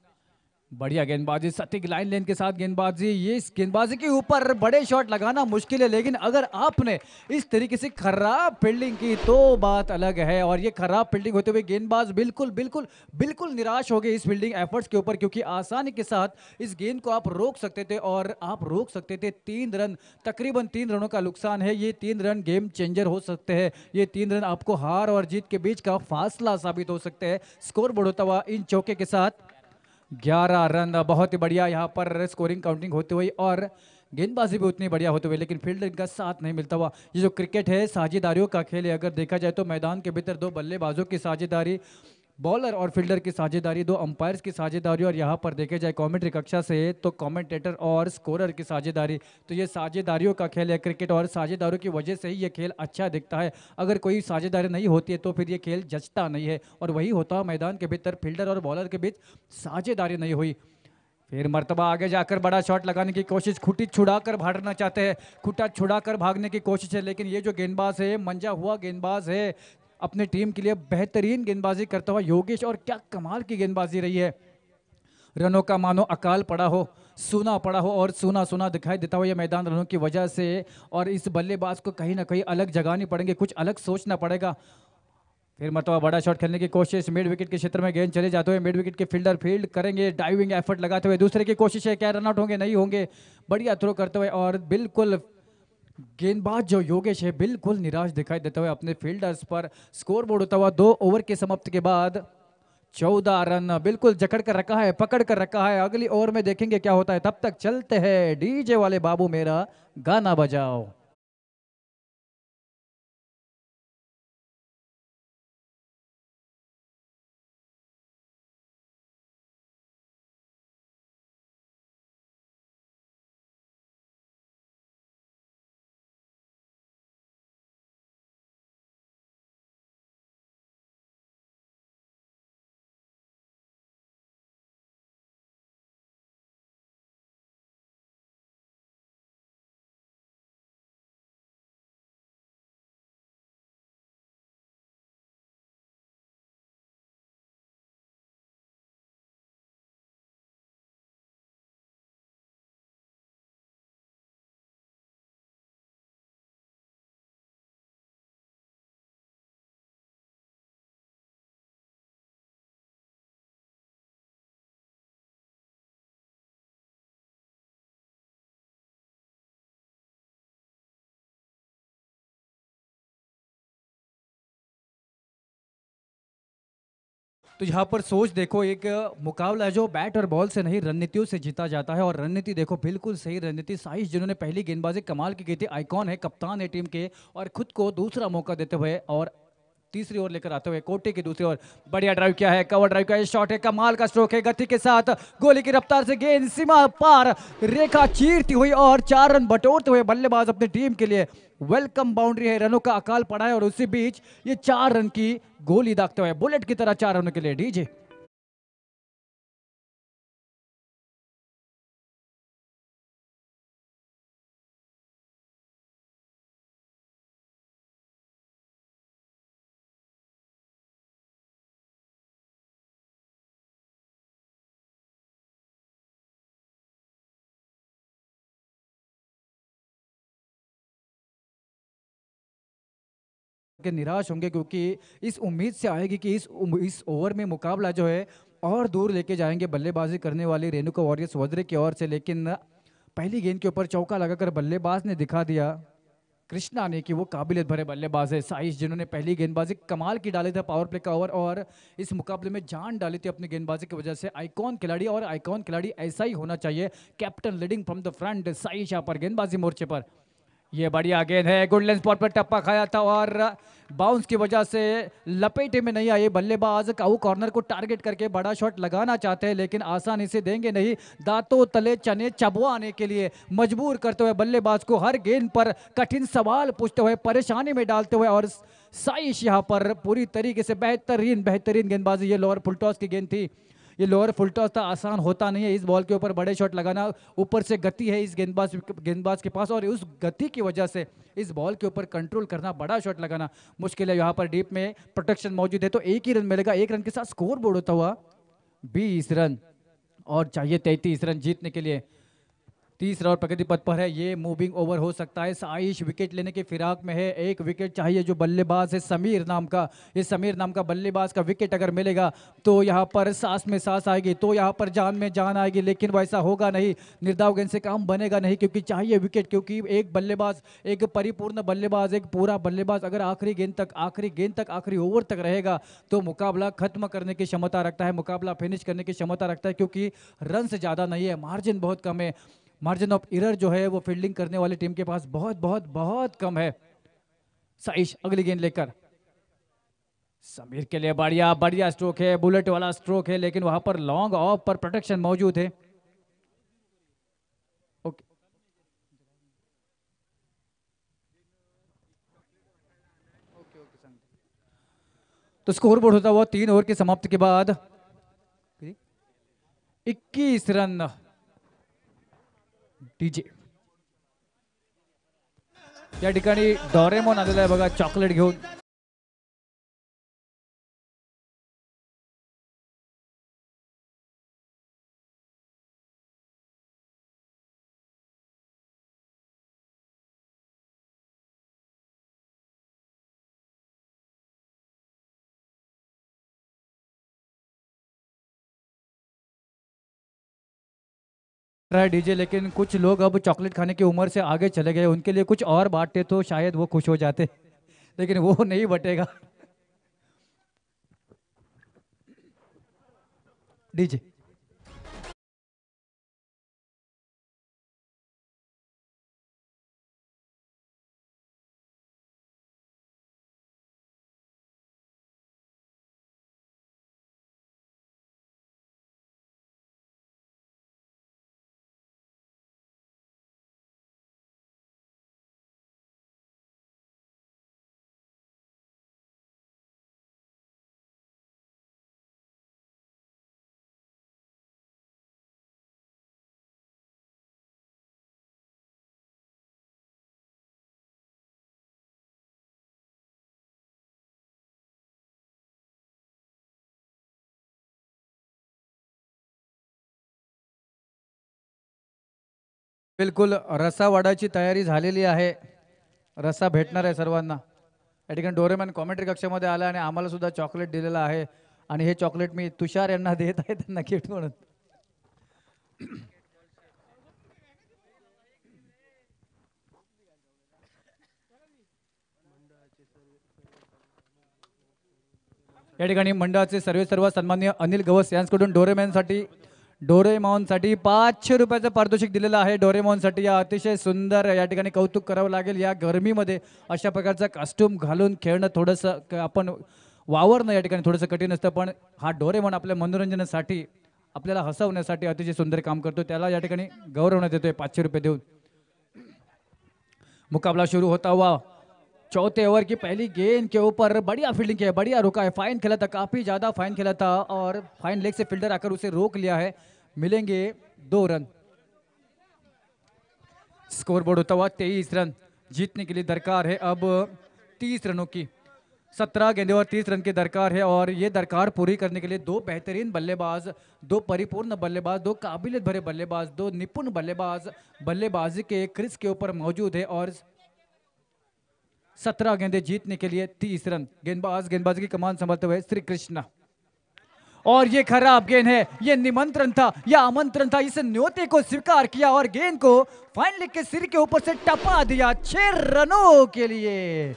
बढ़िया गेंदबाजी, सटीक लाइन लेन के साथ गेंदबाजी। ये इस गेंदबाजी के ऊपर बड़े शॉट लगाना मुश्किल है, लेकिन अगर आपने इस तरीके से खराब फील्डिंग की तो बात अलग है। और ये खराब फील्डिंग होते हुए गेंदबाज बिल्कुल बिल्कुल बिल्कुल निराश हो गए इस फील्डिंग एफर्ट्स के ऊपर, क्योंकि आसानी के साथ इस गेंद को आप रोक सकते थे और आप रोक सकते थे 3 रन, तकरीबन 3 रनों का नुकसान है। ये 3 रन गेम चेंजर हो सकते हैं, ये 3 रन आपको हार और जीत के बीच का फासला साबित हो सकते हैं। स्कोर बोर्ड होता हुआ इन चौके के साथ 11 रन। बहुत ही बढ़िया यहाँ पर स्कोरिंग काउंटिंग होती हुई और गेंदबाजी भी उतनी बढ़िया होते हुए, लेकिन फील्ड इनका साथ नहीं मिलता हुआ। ये जो क्रिकेट है साझेदारियों का खेल है। अगर देखा जाए तो मैदान के भीतर 2 बल्लेबाजों की साझेदारी, बॉलर और फील्डर की साझेदारी, 2 अंपायर्स की साझेदारी और यहाँ पर देखे जाए कमेंट्री कक्षा से तो कमेंटेटर और स्कोरर की साझेदारी। तो ये साझेदारियों का खेल है क्रिकेट और साझेदारों की वजह से ही ये खेल अच्छा दिखता है। अगर कोई साझेदारी नहीं होती है तो फिर ये खेल जचता नहीं है और वही होता है मैदान के भीतर फील्डर और बॉलर के बीच साझेदारी नहीं हुई। फिर मर्तबा आगे जाकर बड़ा शॉट लगाने की कोशिश, खुटी छुड़ाकर भागना चाहते हैं, खुटा छुड़ाकर भागने की कोशिश है, लेकिन ये जो गेंदबाज है मंजा हुआ गेंदबाज है, अपनी टीम के लिए बेहतरीन गेंदबाजी करता हुआ योगेश, और क्या कमाल की गेंदबाजी रही है। रनों का मानो अकाल पड़ा हो, सूना पड़ा हो और सूना सूना दिखाई देता हो ये मैदान रनों की वजह से। और इस बल्लेबाज को कहीं ना कहीं अलग जगानी पड़ेंगे, कुछ अलग सोचना पड़ेगा। फिर मरतबा बड़ा शॉट खेलने की कोशिश, मिड विकेट के क्षेत्र में गेंद चले जाते हुए मिड विकेट के फील्डर फील्ड करेंगे, डाइविंग एफर्ट लगाते हुए। दूसरे की कोशिश है, क्या रनआउट होंगे, नहीं होंगे, बढ़िया थ्रो करते हुए और बिल्कुल गेंदबाज जो योगेश है बिल्कुल निराश दिखाई देते हुए अपने फील्डर्स पर। स्कोर बोर्ड होता हुआ 2 ओवर के समाप्ति के बाद 14 रन बिल्कुल जकड़ कर रखा है, पकड़ कर रखा है। अगली ओवर में देखेंगे क्या होता है, तब तक चलते हैं डीजे वाले बाबू मेरा गाना बजाओ। तो यहाँ पर सोच देखो, एक मुकाबला है जो बैट और बॉल से नहीं रणनीतियों से जीता जाता है, और रणनीति देखो बिल्कुल सही रणनीति। साइश जिन्होंने पहली गेंदबाजी कमाल की थी, आइकॉन है, कप्तान है टीम के, और खुद को दूसरा मौका देते हुए और तीसरी ओर लेकर आते हुए कोटे की दूसरी ओर बढ़िया ड्राइव किया है, कवर ड्राइव किया है, शॉट है, कमाल का स्ट्रोक है, गति के साथ गोली की रफ्तार से गेंद सीमा पार रेखा चीरती हुई और 4 रन बटोरते हुए बल्लेबाज अपनी टीम के लिए वेलकम बाउंड्री है, रनों का अकाल पड़ा है, और उसी बीच ये 4 रन की गोली दागते हुए बुलेट की तरह 4 रनों के लिए डीजे। के निराश होंगे, क्योंकि इस उम्मीद से आएगी कि इस ओवर में मुकाबला जो है और दूर लेके जाएंगे बल्लेबाजी करने वाली रेणुका वॉरियर्स वज्र की ओर से, लेकिन पहली गेंद के ऊपर चौका लगाकर बल्लेबाज ने दिखा दिया कृष्णा ने कि वो काबिलियत भरे बल्लेबाज है। साइश जिन्होंने पहली गेंदबाजी कमाल की डाली था पावर प्ले का ओवर, और इस मुकाबले में जान डाली थी अपनी गेंदबाजी की वजह से। आइकॉन खिलाड़ी, और आइकॉन खिलाड़ी ऐसा ही होना चाहिए, captain leading from the front. Saish यहाँ पर गेंदबाजी मोर्चे पर ये बढ़िया गेंद है, गुड लेंथ स्पॉट पर टप्पा खाया था और बाउंस की वजह से लपेटे में नहीं आए बल्लेबाज। काऊ कॉर्नर को टारगेट करके बड़ा शॉट लगाना चाहते हैं, लेकिन आसानी से देंगे नहीं, दांतों तले चने चबवाने के लिए मजबूर करते हुए बल्लेबाज को हर गेंद पर कठिन सवाल पूछते हुए परेशानी में डालते हुए। और साइश यहाँ पर पूरी तरीके से बेहतरीन गेंदबाजी, ये लोअर फुल टॉस की गेंद थी, ये लोअर फुल टॉस था, आसान होता नहीं है इस बॉल के ऊपर बड़े शॉट लगाना। ऊपर से गति है इस गेंदबाज के पास, और उस गति की वजह से इस बॉल के ऊपर कंट्रोल करना, बड़ा शॉट लगाना मुश्किल है। यहाँ पर डीप में प्रोटेक्शन मौजूद है, तो एक ही रन मिलेगा। 1 रन के साथ स्कोर बोर्ड होता हुआ 20 रन, और चाहिए 33 रन जीतने के लिए। तीसरा और प्रगति पथ पर है, ये मूविंग ओवर हो सकता है। साइश विकेट लेने की फिराक में है, एक विकेट चाहिए। जो बल्लेबाज है समीर नाम का, ये समीर नाम का बल्लेबाज का विकेट अगर मिलेगा तो यहाँ पर सांस में सांस आएगी, तो यहाँ पर जान में जान आएगी, लेकिन वैसा होगा नहीं। निर्दाव गेंद से काम बनेगा नहीं, क्योंकि चाहिए विकेट, क्योंकि एक बल्लेबाज, एक परिपूर्ण बल्लेबाज, एक पूरा बल्लेबाज अगर आखिरी गेंद तक, आखिरी ओवर तक रहेगा तो मुकाबला खत्म करने की क्षमता रखता है, मुकाबला फिनिश करने की क्षमता रखता है, क्योंकि रन से ज़्यादा नहीं है, मार्जिन बहुत कम है। मार्जिन ऑफ एरर जो है वो फील्डिंग करने वाली टीम के पास बहुत बहुत बहुत कम है। साइश अगली गेंद लेकर, समीर के लिए बढ़िया स्ट्रोक है, बुलेट वाला स्ट्रोक है, लेकिन वहां पर लॉन्ग ऑफ पर प्रोटेक्शन मौजूद है। ओके, तो स्कोर बोर्ड होता हुआ 3 ओवर की समाप्ति के बाद 21 रन डीजे। या ठिकाणी डोरेमॉन आलेला आहे बघा चॉकलेट घेऊन। रहा है डीजे, लेकिन कुछ लोग अब चॉकलेट खाने की उम्र से आगे चले गए, उनके लिए कुछ और बांटते तो शायद वो खुश हो जाते, लेकिन वो नहीं बटेगा। डीजे बिलकुल रस्सा वाढायची तयारी झालेली आहे, रस्सा भेटणार आहे सर्वांना। या ठिकाणी डोरेमॅन कॉमेंट्री कक्षामध्ये आला आणि आम्हाला सुद्धा चॉकलेट दिलेलं आहे, आणि हे चॉकलेट मी तुषार यांना देत आहे त्यांना गिफ्ट म्हणून। या ठिकाणी मंडळाचे सर्व सन्माननीय अनिल गवस यांच्याकडून डोरेमॉनसाठी 500 रुपयाचं पारितोषिक दिलेलं आहे. डोरेमॉनसाठी या अतिशय सुंदर या ठिकाणी कौतुक करावं लागेल. या गरमीमध्ये अशा प्रकारचा कॉस्ट्यूम घालून खेळणं थोडंसं आपण वावरणं या ठिकाणी थोडंसं कठीण असतं, पण हा डोरेमॉन आपल्या मनोरंजनासाठी आपल्याला हसवण्यासाठी अतिशय सुंदर काम करतो. त्याला या ठिकाणी गौरवण्यात येतोय 500 रुपये देऊन. मुकाबला शुरू होता हुआ चौथे ओवर की पहली गेंद के ऊपर बढ़िया फील्डिंग की है, बढ़िया रुका है, फाइन खेला था, काफी ज्यादा फाइन खेला था और फाइन लेग से फील्डर आकर उसे रोक लिया है. मिलेंगे 2 रन. स्कोर बोर्ड होता हुआ 23 रन. जीतने के लिए दरकार है अब 30 रनों की. 17 गेंदों और 30 रन की दरकार है और ये दरकार पूरी करने के लिए 2 बेहतरीन बल्लेबाज, 2 परिपूर्ण बल्लेबाज, 2 काबिलियत भरे बल्लेबाज, 2 निपुण बल्लेबाज बल्लेबाजी के क्रीज के ऊपर मौजूद है और 17 गेंदें जीतने के लिए 30 रन. गेंदबाजी की कमान संभालते हुए श्री कृष्णा. और ये खराब गेंद है, ये निमंत्रण था या आमंत्रण था, इस न्योते को स्वीकार किया और गेंद को फाइन लेग के सिर के ऊपर से टपा दिया 6 रनों के लिए.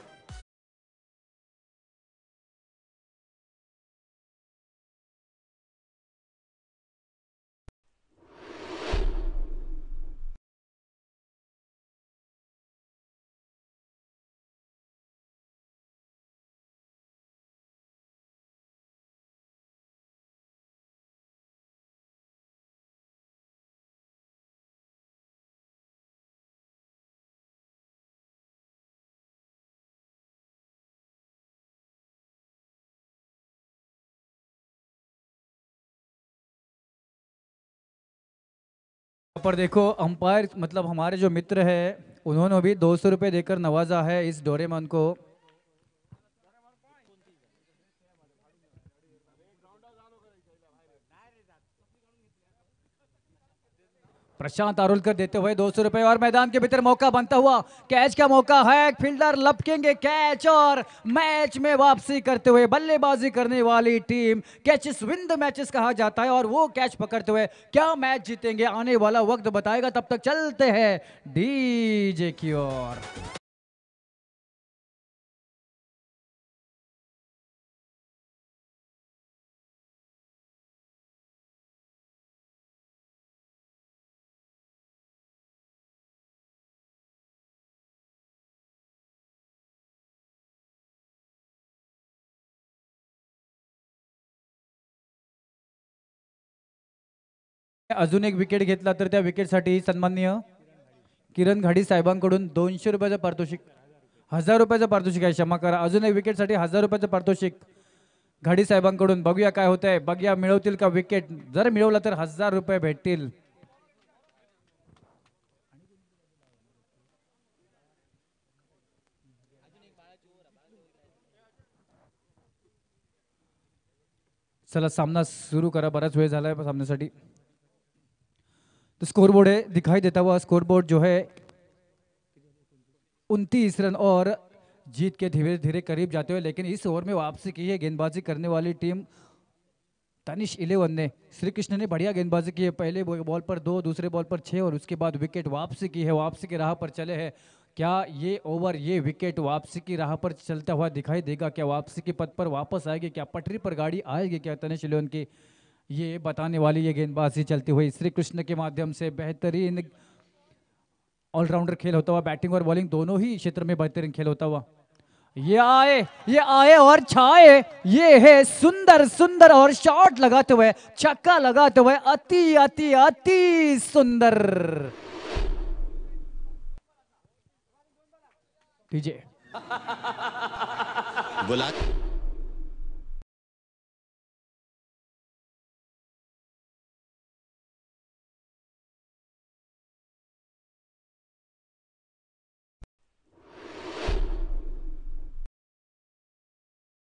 पर देखो अंपायर मतलब हमारे जो मित्र है उन्होंने भी 200 रुपये देकर नवाजा है इस डोरेमॉन को. प्रशांत आरोलकर देते हुए 200 रुपए और मैदान के भीतर मौका बनता हुआ कैच का मौका है. फील्डर लपकेंगे कैच और मैच में वापसी करते हुए बल्लेबाजी करने वाली team catches win the matches कहा जाता है और वो कैच पकड़ते हुए क्या मैच जीतेंगे आने वाला वक्त बताएगा. तब तक चलते हैं डीजे की ओर. अजून एक विकेट घेतला तर त्या विकेटसाठी सन्माननीय किरण घाडी साहेबांकडून 200 रुपयाचं पारितोषिक, 1000 रुपयाचं पारितोषिक आहे. क्षमा करा, अजून एक विकेटसाठी 1000 रुपयाचं पारितोषिक घाडी साहेबांकडून. बघूया काय होतंय, बघूया मिळवतील का विकेट. जर मिळवला तर 1000 रुपये भेटतील. चला सामना सुरू करा, बराच वेळ झाला है सामन्यासाठी. तो स्कोर बोर्ड है, दिखाई देता हुआ स्कोर बोर्ड जो है 29 रन और जीत के धीरे धीरे करीब जाते हुए. लेकिन इस ओवर में वापसी की है गेंदबाजी करने वाली टीम तनिष 11 ने. श्री कृष्ण ने बढ़िया गेंदबाजी की है. पहले बॉल पर 2, दूसरे बॉल पर 6 और उसके बाद विकेट वापसी की है. वापसी की राह पर चले हैं. क्या ये ओवर, ये विकेट वापसी की राह पर चलता हुआ दिखाई देगा? क्या वापसी के पद पर वापस आएगी? क्या पटरी पर गाड़ी आएगी क्या तनिष 11 की? ये बताने वाली ये गेंदबाजी चलती हुई श्री कृष्ण के माध्यम से. बेहतरीन ऑलराउंडर खेल होता हुआ, बैटिंग और बॉलिंग दोनों ही क्षेत्र में बेहतरीन खेल होता हुआ. ये आए और छाए. ये है सुंदर सुंदर और शॉट लगाते हुए, छक्का लगाते हुए अति अति अति सुंदर. डीजे बुला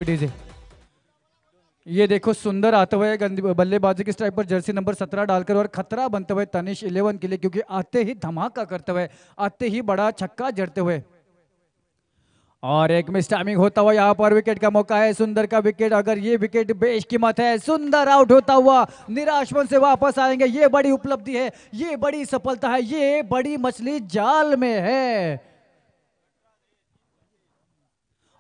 डीजे. ये देखो सुंदर आते हुए बल्लेबाजी के स्ट्राइक पर जर्सी नंबर 17 डालकर और खतरा बनते हुए तनिष 11 के लिए, क्योंकि आते ही धमाका करते हुए, आते ही बड़ा छक्का जड़ते हुए. और एक मिस टाइमिंग होता हुआ यहाँ पर विकेट का मौका है. सुंदर का विकेट, अगर ये विकेट बेशकीमत है. सुंदर आउट होता हुआ निराश मन से वापस आएंगे. ये बड़ी उपलब्धि है, ये बड़ी सफलता है, ये बड़ी मछली जाल में है.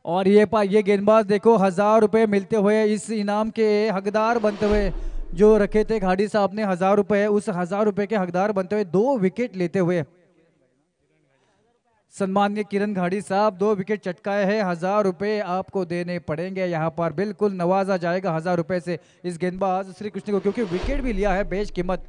और ये गेंदबाज देखो 1000 रुपए मिलते हुए इस इनाम के हकदार बनते हुए, जो रखे थे घाटी साहब ने 1000 रुपए, उस 1000 रुपए के हकदार बनते हुए 2 विकेट लेते हुए सम्माननीय किरण घाटी साहब 2 विकेट चटकाए हैं। 1000 रुपए आपको देने पड़ेंगे, यहाँ पर बिल्कुल नवाजा जाएगा 1000 रुपए से इस गेंदबाज श्री कृष्ण को, क्योंकि विकेट भी लिया है बेश कीमत।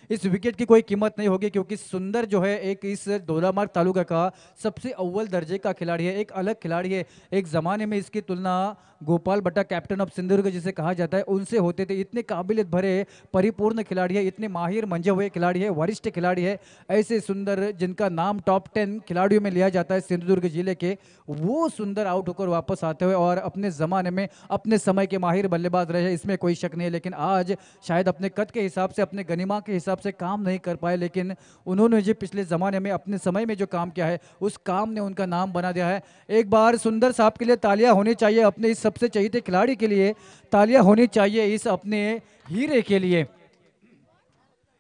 इस विकेट की कोई कीमत नहीं होगी क्योंकि सुंदर जो है एक इस दोलामार्ग तालुका का सबसे अव्वल दर्जे का खिलाड़ी है, एक अलग खिलाड़ी है। एक ज़माने में इसकी तुलना गोपाल भट्टा कैप्टन ऑफ सिंधुदुर्ग जिसे कहा जाता है उनसे होते थे। इतने काबिलियत भरे परिपूर्ण खिलाड़ी है, इतने माहिर मंजे हुए खिलाड़ी है, वरिष्ठ खिलाड़ी है। ऐसे सुंदर जिनका नाम टॉप 10 खिलाड़ियों में लिया जाता है सिंधुदुर्ग जिले के, वो सुंदर आउट होकर वापस आते हुए और अपने ज़माने में अपने समय के माहिर बल्लेबाज रहे, इसमें कोई शक नहीं है। लेकिन आज शायद अपने कद के हिसाब से, अपने गनिमा के हिसाब से काम नहीं कर पाए, लेकिन उन्होंने जो पिछले ज़माने में अपने समय में जो काम किया है उस काम ने उनका नाम बना दिया है। एक बार सुंदर साहब के लिए तालियां होनी चाहिए, अपने इस सबसे चहीते खिलाड़ी के लिए तालियां होनी चाहिए, इस अपने हीरे के लिए।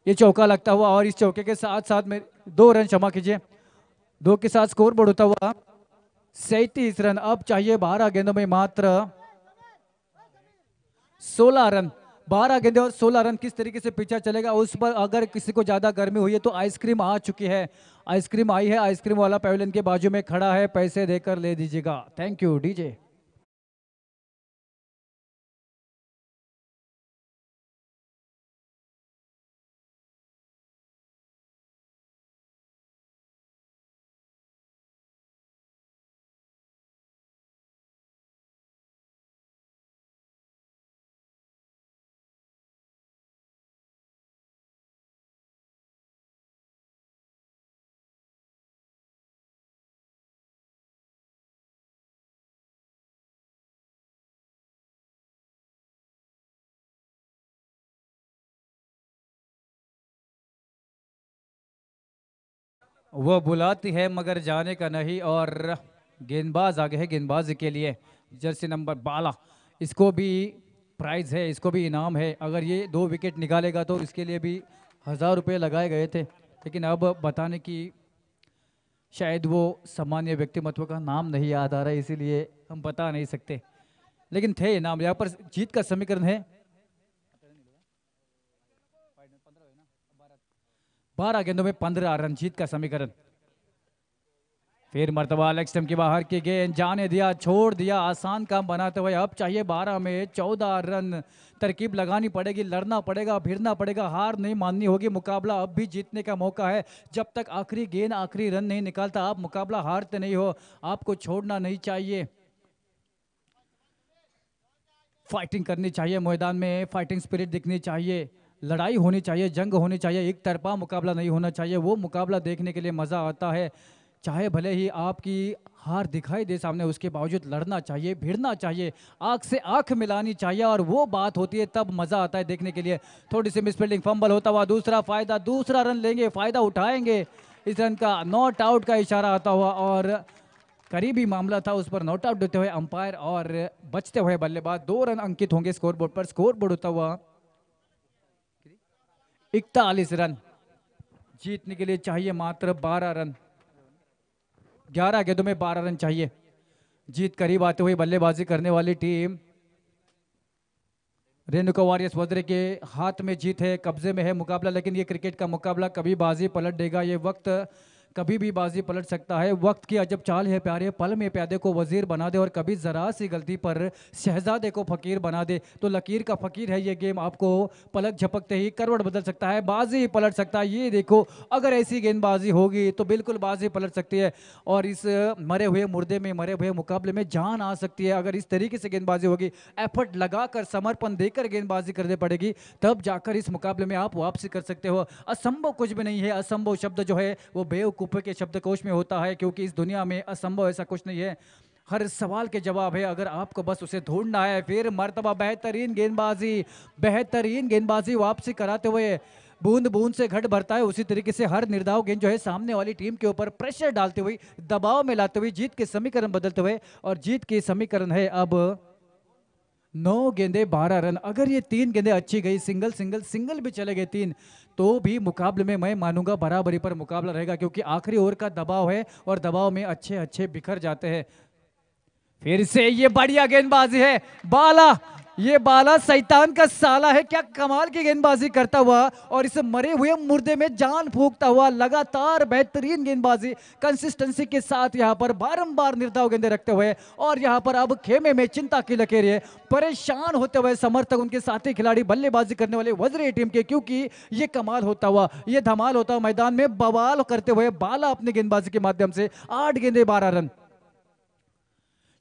ये चौका लगता हुआ और इस चौके के साथ साथ में 2 रन, क्षमा कीजिए, 2 के साथ स्कोर बोर्ड होता हुआ 37 रन। अब चाहिए 12 गेंदों में मात्र 16 रन। 12 गेंदे और 16 रन किस तरीके से पिछा चलेगा उस पर अगर किसी को ज्यादा गर्मी हुई है तो आइसक्रीम आ चुकी है, आइसक्रीम आई है, आइसक्रीम वाला पैवेलियन के बाजू में खड़ा है, पैसे देकर ले दीजिएगा। Thank you DJ. वो बुलाती है मगर जाने का नहीं, और गेंदबाज आगे है गेंदबाजी के लिए जर्सी नंबर 12। इसको भी प्राइज है, इसको भी इनाम है। अगर ये 2 विकेट निकालेगा तो इसके लिए भी 1000 रुपये लगाए गए थे, लेकिन अब बताने की शायद वो सामान्य व्यक्तिमत्व का नाम नहीं याद आ रहा है, इसीलिए हम बता नहीं सकते, लेकिन थे इनाम। यहाँ पर जीत का समीकरण है 12 गेंदों में 15 रन, जीत का समीकरण। फिर मर्तबा लेग स्टंप के बाहर की गेंद, जाने दिया, छोड़ दिया, आसान काम बनाते हुए। अब चाहिए 12 में 14 रन। तरकीब लगानी पड़ेगी, लड़ना पड़ेगा, भिड़ना पड़ेगा, हार नहीं माननी होगी। मुकाबला अब भी जीतने का मौका है, जब तक आखिरी गेंद आखिरी रन नहीं निकालता आप मुकाबला हारते नहीं हो, आपको छोड़ना नहीं चाहिए। फाइटिंग करनी चाहिए मैदान में, फाइटिंग स्पिरिट दिखनी चाहिए, लड़ाई होनी चाहिए, जंग होनी चाहिए, एक तरफा मुकाबला नहीं होना चाहिए। वो मुकाबला देखने के लिए मज़ा आता है, चाहे भले ही आपकी हार दिखाई दे सामने, उसके बावजूद लड़ना चाहिए, भिड़ना चाहिए, आंख से आंख मिलानी चाहिए, और वो बात होती है तब मज़ा आता है देखने के लिए। थोड़ी सी मिसफील्डिंग, फंबल होता हुआ दूसरा फायदा, दूसरा रन लेंगे, फायदा उठाएंगे। इस रन का नॉट आउट का इशारा आता हुआ और करीबी मामला था, उस पर नॉट आउट देते हुए अंपायर और बचते हुए बल्लेबाज। 2 रन अंकित होंगे स्कोर बोर्ड पर। स्कोर बोर्ड होता हुआ 41 रन। जीतने के लिए चाहिए मात्र 12 रन, 11 गेंदों में 12 रन चाहिए। जीत करीब आते हुए बल्लेबाजी करने वाली टीम रेणुका वॉरियर्स वज्र के हाथ में जीत है, कब्जे में है मुकाबला, लेकिन ये क्रिकेट का मुकाबला कभी बाजी पलट देगा। ये वक्त कभी भी बाजी पलट सकता है। वक्त की अजब चाल है प्यारे, पल में प्यादे को वजीर बना दे और कभी जरा सी गलती पर शहजादे को फकीर बना दे। तो लकीर का फकीर है ये गेम, आपको पलक झपकते ही करवट बदल सकता है, बाजी पलट सकता है। ये देखो, अगर ऐसी गेंदबाजी होगी तो बिल्कुल बाजी पलट सकती है और इस मरे हुए मुर्दे में, मरे हुए मुकाबले में जान आ सकती है। अगर इस तरीके से गेंदबाजी होगी, एफर्ट लगाकर, समर्पण देकर गेंदबाजी करनी पड़ेगी, तब जाकर इस मुकाबले में आप वापसी कर सकते हो। असंभव कुछ भी नहीं है। असंभव शब्द जो है वो बेवकूफ़ के शब्दकोश में होता है, क्योंकि इस दुनिया में असंभव ऐसा कुछ नहीं है। हर सवाल के जवाब है, अगर आपको बस उसे ढूंढना है। फिर मर्तबा बेहतरीन गेंदबाजी, बेहतरीन गेंदबाजी वापसी कराते हुए बूंद बूंद से घट भरता है, उसी तरीके से हर निर्धाव गेंद जो है सामने वाली टीम के ऊपर प्रेशर डालते हुए, दबाव में लाते हुए, जीत के समीकरण बदलते हुए। और जीत के समीकरण है अब 9 गेंदे 12 रन। अगर ये 3 गेंदें अच्छी गई, सिंगल सिंगल सिंगल भी चले गए 3, तो भी मुकाबले में मैं मानूंगा बराबरी पर मुकाबला रहेगा, क्योंकि आखिरी ओवर का दबाव है और दबाव में अच्छे अच्छे बिखर जाते हैं। फिर से ये बढ़िया गेंदबाजी है बाला। ये बाला शैतान का साला है, क्या कमाल की गेंदबाजी करता हुआ और इस मरे हुए मुर्दे में जान फूंकता हुआ लगातार बेहतरीन गेंदबाजी कंसिस्टेंसी के साथ यहाँ पर बारंबार निर्धाव गेंदे रखते हुए और यहाँ पर अब खेमे में चिंता की लकीर है। परेशान होते हुए समर्थक उनके साथी खिलाड़ी बल्लेबाजी करने वाले वज्र टीम के, क्योंकि ये कमाल होता हुआ, ये धमाल होता हुआ मैदान में बवाल करते हुए बाला अपनी गेंदबाजी के माध्यम से 8 गेंदे 12 रन।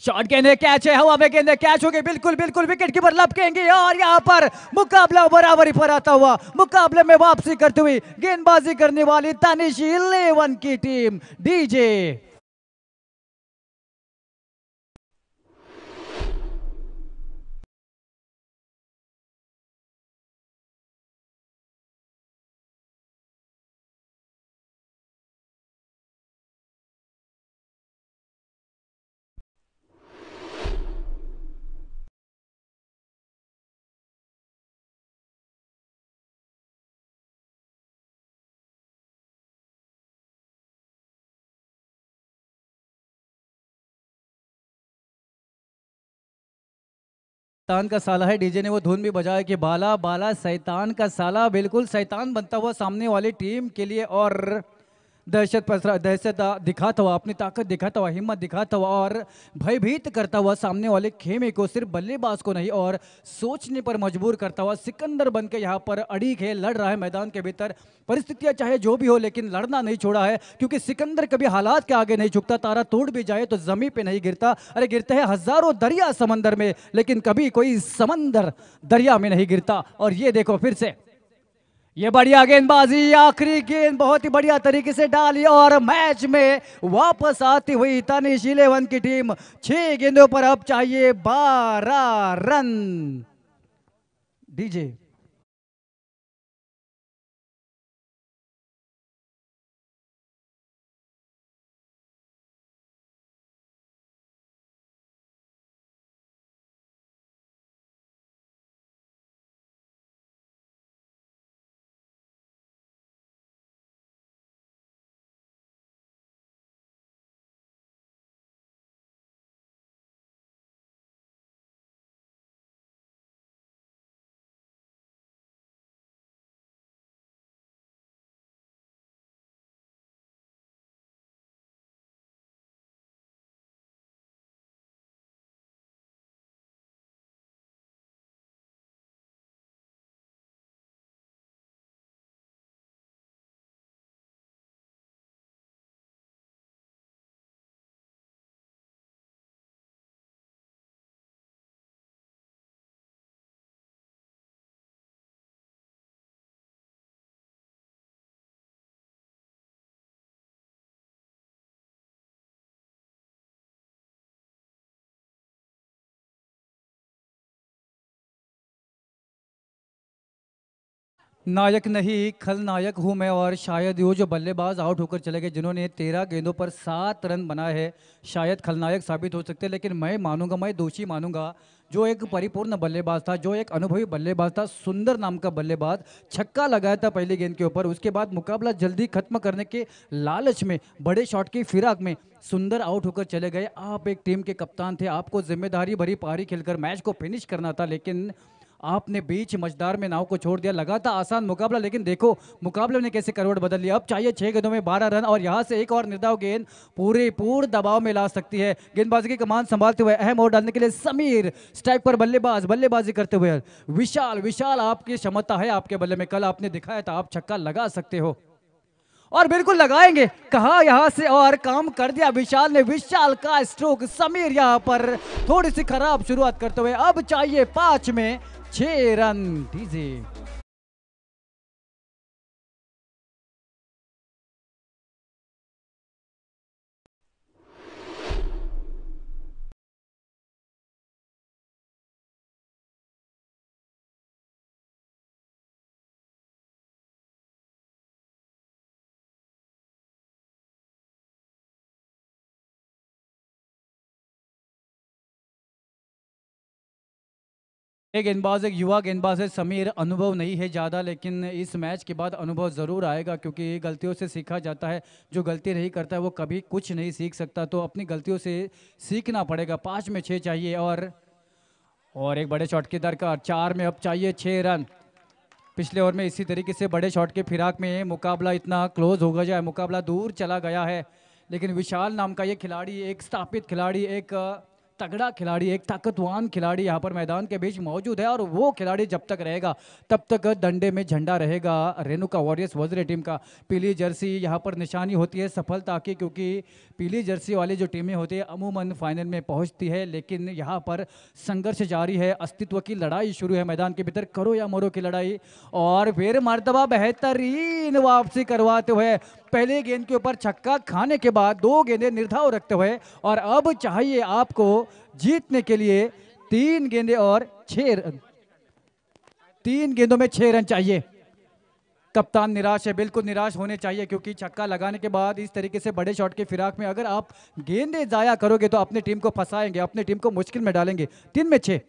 शॉट गेंदे कैच है, हवा में गेंदे कैच हो गए, बिल्कुल बिल्कुल विकेट कीपर लपकेंगे और यहाँ पर मुकाबला बराबरी पर आता हुआ, मुकाबले में वापसी करते हुए गेंदबाजी करने वाली दानिश 11 की टीम डीजे। शैतान का साला है, डीजे ने वो धुन भी बजाया कि बाला बाला शैतान का साला, बिल्कुल शैतान बनता हुआ सामने वाली टीम के लिए और दहशत दिखाता हुआ, अपनी ताकत दिखाता हुआ, हिम्मत दिखाता हुआ और भयभीत करता हुआ सामने वाले खेमे को, सिर्फ बल्लेबाज को नहीं और सोचने पर मजबूर करता हुआ सिकंदर बन के यहाँ पर अड़ीक है, लड़ रहा है मैदान के भीतर। परिस्थितियां चाहे जो भी हो लेकिन लड़ना नहीं छोड़ा है, क्योंकि सिकंदर कभी हालात के आगे नहीं झुकता। तारा टूट भी जाए तो जमीन पे नहीं गिरता, अरे गिरते हैं हजारों दरिया समंदर में लेकिन कभी कोई समंदर दरिया में नहीं गिरता। और ये देखो फिर से ये बढ़िया गेंदबाजी, आखिरी गेंद बहुत ही बढ़िया तरीके से डाली और मैच में वापस आती हुई तनिष 11 की टीम 6 गेंदों पर अब चाहिए 12 रन। डीजे नायक नहीं खलनायक हूं मैं और शायद वो जो बल्लेबाज आउट होकर चले गए जिन्होंने 13 गेंदों पर 7 रन बनाए हैं शायद खलनायक साबित हो सकते हैं, लेकिन मैं मानूंगा, मैं दोषी मानूंगा। जो एक परिपूर्ण बल्लेबाज था, जो एक अनुभवी बल्लेबाज था, सुंदर नाम का बल्लेबाज, छक्का लगाया था पहली गेंद के ऊपर, उसके बाद मुकाबला जल्दी खत्म करने के लालच में, बड़े शॉट की फिराक में सुंदर आउट होकर चले गए। आप एक टीम के कप्तान थे, आपको जिम्मेदारी भरी पारी खेलकर मैच को फिनिश करना था, लेकिन आपने बीच मझदार में नाव को छोड़ दिया। लगा था आसान मुकाबला लेकिन देखो मुकाबले ने कैसे करवट बदल लिया। अब चाहिए 6 गेंदों में 12 रन और यहां से एक और निर्धाव गेंद पूरे दबाव में ला सकती है। गेंदबाजी की कमान संभालते हुए अहम ओवर डालने के लिए समीर, स्ट्राइक पर बल्लेबाजी करते हुए विशाल। विशाल आपकी क्षमता है आपके बल्ले में, कल आपने दिखाया था आप छक्का लगा सकते हो और बिल्कुल लगाएंगे, कहा यहां से और काम कर दिया विशाल ने। विशाल का स्ट्रोक, समीर यहां पर थोड़ी सी खराब शुरुआत करते हुए अब चाहिए 5 में 6 रन। डीजे एक गेंदबाज, एक युवा गेंदबाज है समीर, अनुभव नहीं है ज़्यादा, लेकिन इस मैच के बाद अनुभव ज़रूर आएगा क्योंकि गलतियों से सीखा जाता है। जो गलती नहीं करता है वो कभी कुछ नहीं सीख सकता, तो अपनी गलतियों से सीखना पड़ेगा। 5 में 6 चाहिए और एक बड़े शॉट की दरकार। 4 में अब चाहिए 6 रन। पिछले ओवर में इसी तरीके से बड़े शॉट के फिराक में मुकाबला इतना क्लोज हो गया, मुकाबला दूर चला गया है, लेकिन विशाल नाम का ये खिलाड़ी, एक स्थापित खिलाड़ी, एक तगड़ा खिलाड़ी, एक ताकतवान खिलाड़ी यहाँ पर मैदान के बीच मौजूद है और वो खिलाड़ी जब तक रहेगा तब तक डंडे में झंडा रहेगा रेणुका वॉरियर्स वज्र टीम का। पीली जर्सी यहाँ पर निशानी होती है सफलता की, क्योंकि पीली जर्सी वाली जो टीमें होती है अमूमन फाइनल में पहुँचती है, लेकिन यहाँ पर संघर्ष जारी है, अस्तित्व की लड़ाई शुरू है मैदान के भीतर, करो या मरो की लड़ाई। और फिर मर्तबा बेहतरीन वापसी करवाते हुए पहले गेंद के ऊपर छक्का खाने के बाद 2 गेंदें निर्धाव रखते हुए, और अब चाहिए आपको जीतने के लिए 3 गेंदें और 6 रन। 3 गेंदों में 6 रन चाहिए। कप्तान निराश है, बिल्कुल निराश होने चाहिए, क्योंकि छक्का लगाने के बाद इस तरीके से बड़े शॉट के फिराक में अगर आप गेंदें जाया करोगे तो अपनी टीम को फंसाएंगे, अपनी टीम को मुश्किल में डालेंगे। 3 में 6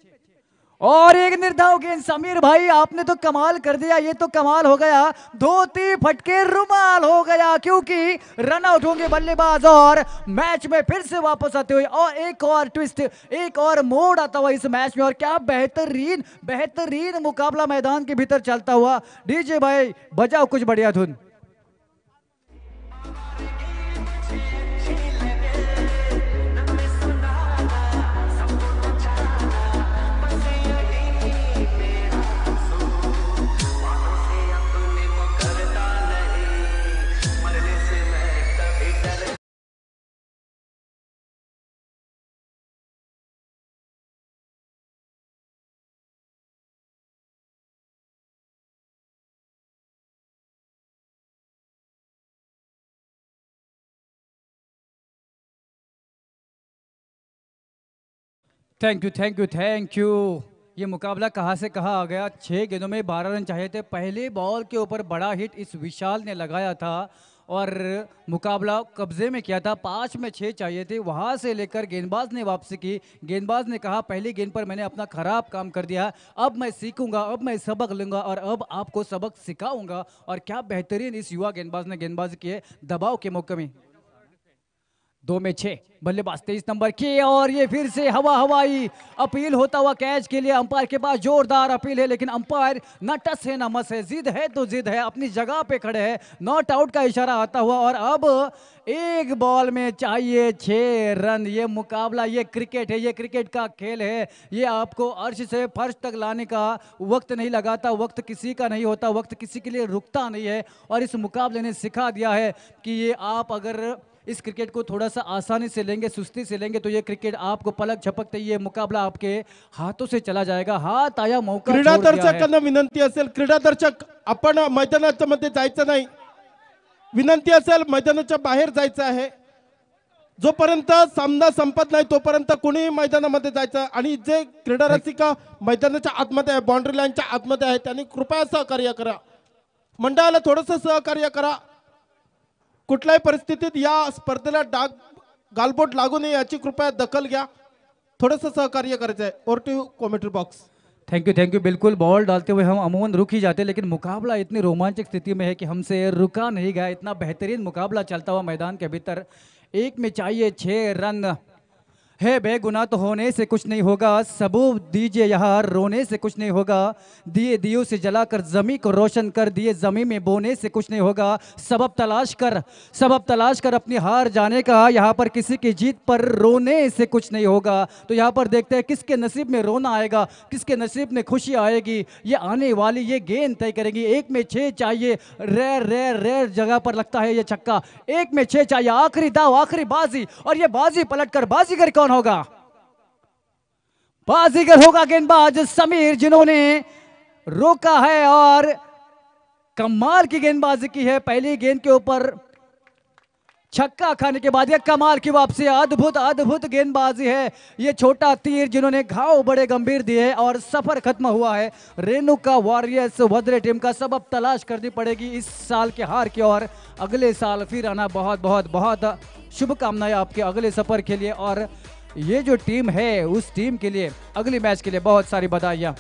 और एक निर्धाव गेंद। समीर भाई आपने तो कमाल कर दिया, ये तो कमाल हो गया, धोती फटके रुमाल हो गया, क्योंकि रन आउट होंगे बल्लेबाज और मैच में फिर से वापस आते हुए और एक और ट्विस्ट, एक और मोड़ आता हुआ इस मैच में। और क्या बेहतरीन बेहतरीन मुकाबला मैदान के भीतर चलता हुआ। डीजे भाई बजाओ कुछ बढ़िया धुन। Thank you thank you thank you. ये मुकाबला कहाँ से कहाँ आ गया। 6 गेंदों में 12 रन चाहिए थे। पहले बॉल के ऊपर बड़ा हिट इस विशाल ने लगाया था और मुकाबला कब्जे में किया था। 5 में 6 चाहिए थे, वहाँ से लेकर गेंदबाज ने वापसी की। गेंदबाज ने कहा पहली गेंद पर मैंने अपना खराब काम कर दिया, अब मैं सीखूंगा, अब मैं सबक लूंगा और अब आपको सबक सिखाऊंगा। और क्या बेहतरीन इस युवा गेंदबाज ने गेंदबाजी की है दबाव के मौके में। 2 में 6 बल्लेबाज 23 नंबर के, और ये फिर से हवाई अपील होता हुआ कैच के लिए। अंपायर के पास जोरदार अपील है, लेकिन अंपायर न टस है न मस है, जिद है तो जिद है, अपनी जगह पे खड़े हैं। नॉट आउट का इशारा आता हुआ और अब एक बॉल में चाहिए 6 रन। ये मुकाबला, ये क्रिकेट है, ये क्रिकेट का खेल है। ये आपको अर्श से फर्श तक लाने का वक्त नहीं लगाता, वक्त किसी का नहीं होता, वक्त किसी के लिए रुकता नहीं है। और इस मुकाबले ने सिखा दिया है कि ये आप अगर इस क्रिकेट को थोड़ा सा आसानी से लेंगे, सुस्ती से लेंगे, तो ये क्रिकेट आपको पलक झपकते ये मुकाबला आपके हाथों से चला जाएगा। हाथ आया मौका क्रीडा छोड़ दिया है। दर्शकांना विनंती असेल, क्रीडा दर्शक आपण मैदानाच्या मध्ये जायचं नाही, विनंती असेल मैदानाच्या बाहेर जायचं आहे। जोपर्यंत सामना संपत नाही तोपर्यंत कोणी मैदानामध्ये जायचं। आणि जे क्रीडा रसिका मैदानाच्या आतमध्ये आहे, बाउंड्री लाईनच्या आतमध्ये आहे, त्यांनी कृपया सहकार्य करा, मंडळाला थोडंसं सहकार्य करा। कुठल्याही परिस्थितीत या स्पर्धेला गालबोट लागू नये याची कृपया दखल घ्या, थोडंसं सहकार्य करायचं आहे। Over to commentary box. Thank you बिल्कुल। बॉल डालते हुए हम अमूमन रुक ही जाते, लेकिन मुकाबला इतनी रोमांचक स्थिति में है कि हमसे रुका नहीं गया। इतना बेहतरीन मुकाबला चलता हुआ मैदान के भीतर। 1 में चाहिए 6 रन है। बेगुनाह तो होने से कुछ नहीं होगा, सबूत दीजिए यहाँ रोने से कुछ नहीं होगा। दिए दियो से जलाकर जमी को रोशन कर, दिए जमी में बोने से कुछ नहीं होगा। सबब तलाश कर अपनी हार जाने का, यहाँ पर किसी की जीत पर रोने से कुछ नहीं होगा। तो यहाँ पर देखते हैं किसके नसीब में रोना आएगा, किसके नसीब में खुशी आएगी, ये आने वाली ये गेंद तय करेंगी। 1 में 6 चाहिए, रेयर जगह पर लगता है ये छक्का। 1 में 6 चाहिए, आखिरी दाव, आखिरी बाजी, और ये बाजी पलटकर बाजीगर कौन होगा? बाजीगर होगा गेंदबाज समीर, जिन्होंने रोका है और कमाल की गेंदबाजी की है। पहली गेंद के ऊपर छक्का खाने के बाद ये कमाल की वापसी, अद्भुत गेंदबाजी है। ये छोटा तीर जिन्होंने घाव बड़े गंभीर दिए और सफर खत्म हुआ है। रेणुका वॉरियर्स वज्र टीम का सबब तलाश करनी पड़ेगी इस साल के हार की, और अगले साल फिर आना। बहुत शुभकामनाएं आपके अगले सफर के लिए, और ये जो टीम है उस टीम के लिए अगली मैच के लिए बहुत सारी बधाइयां।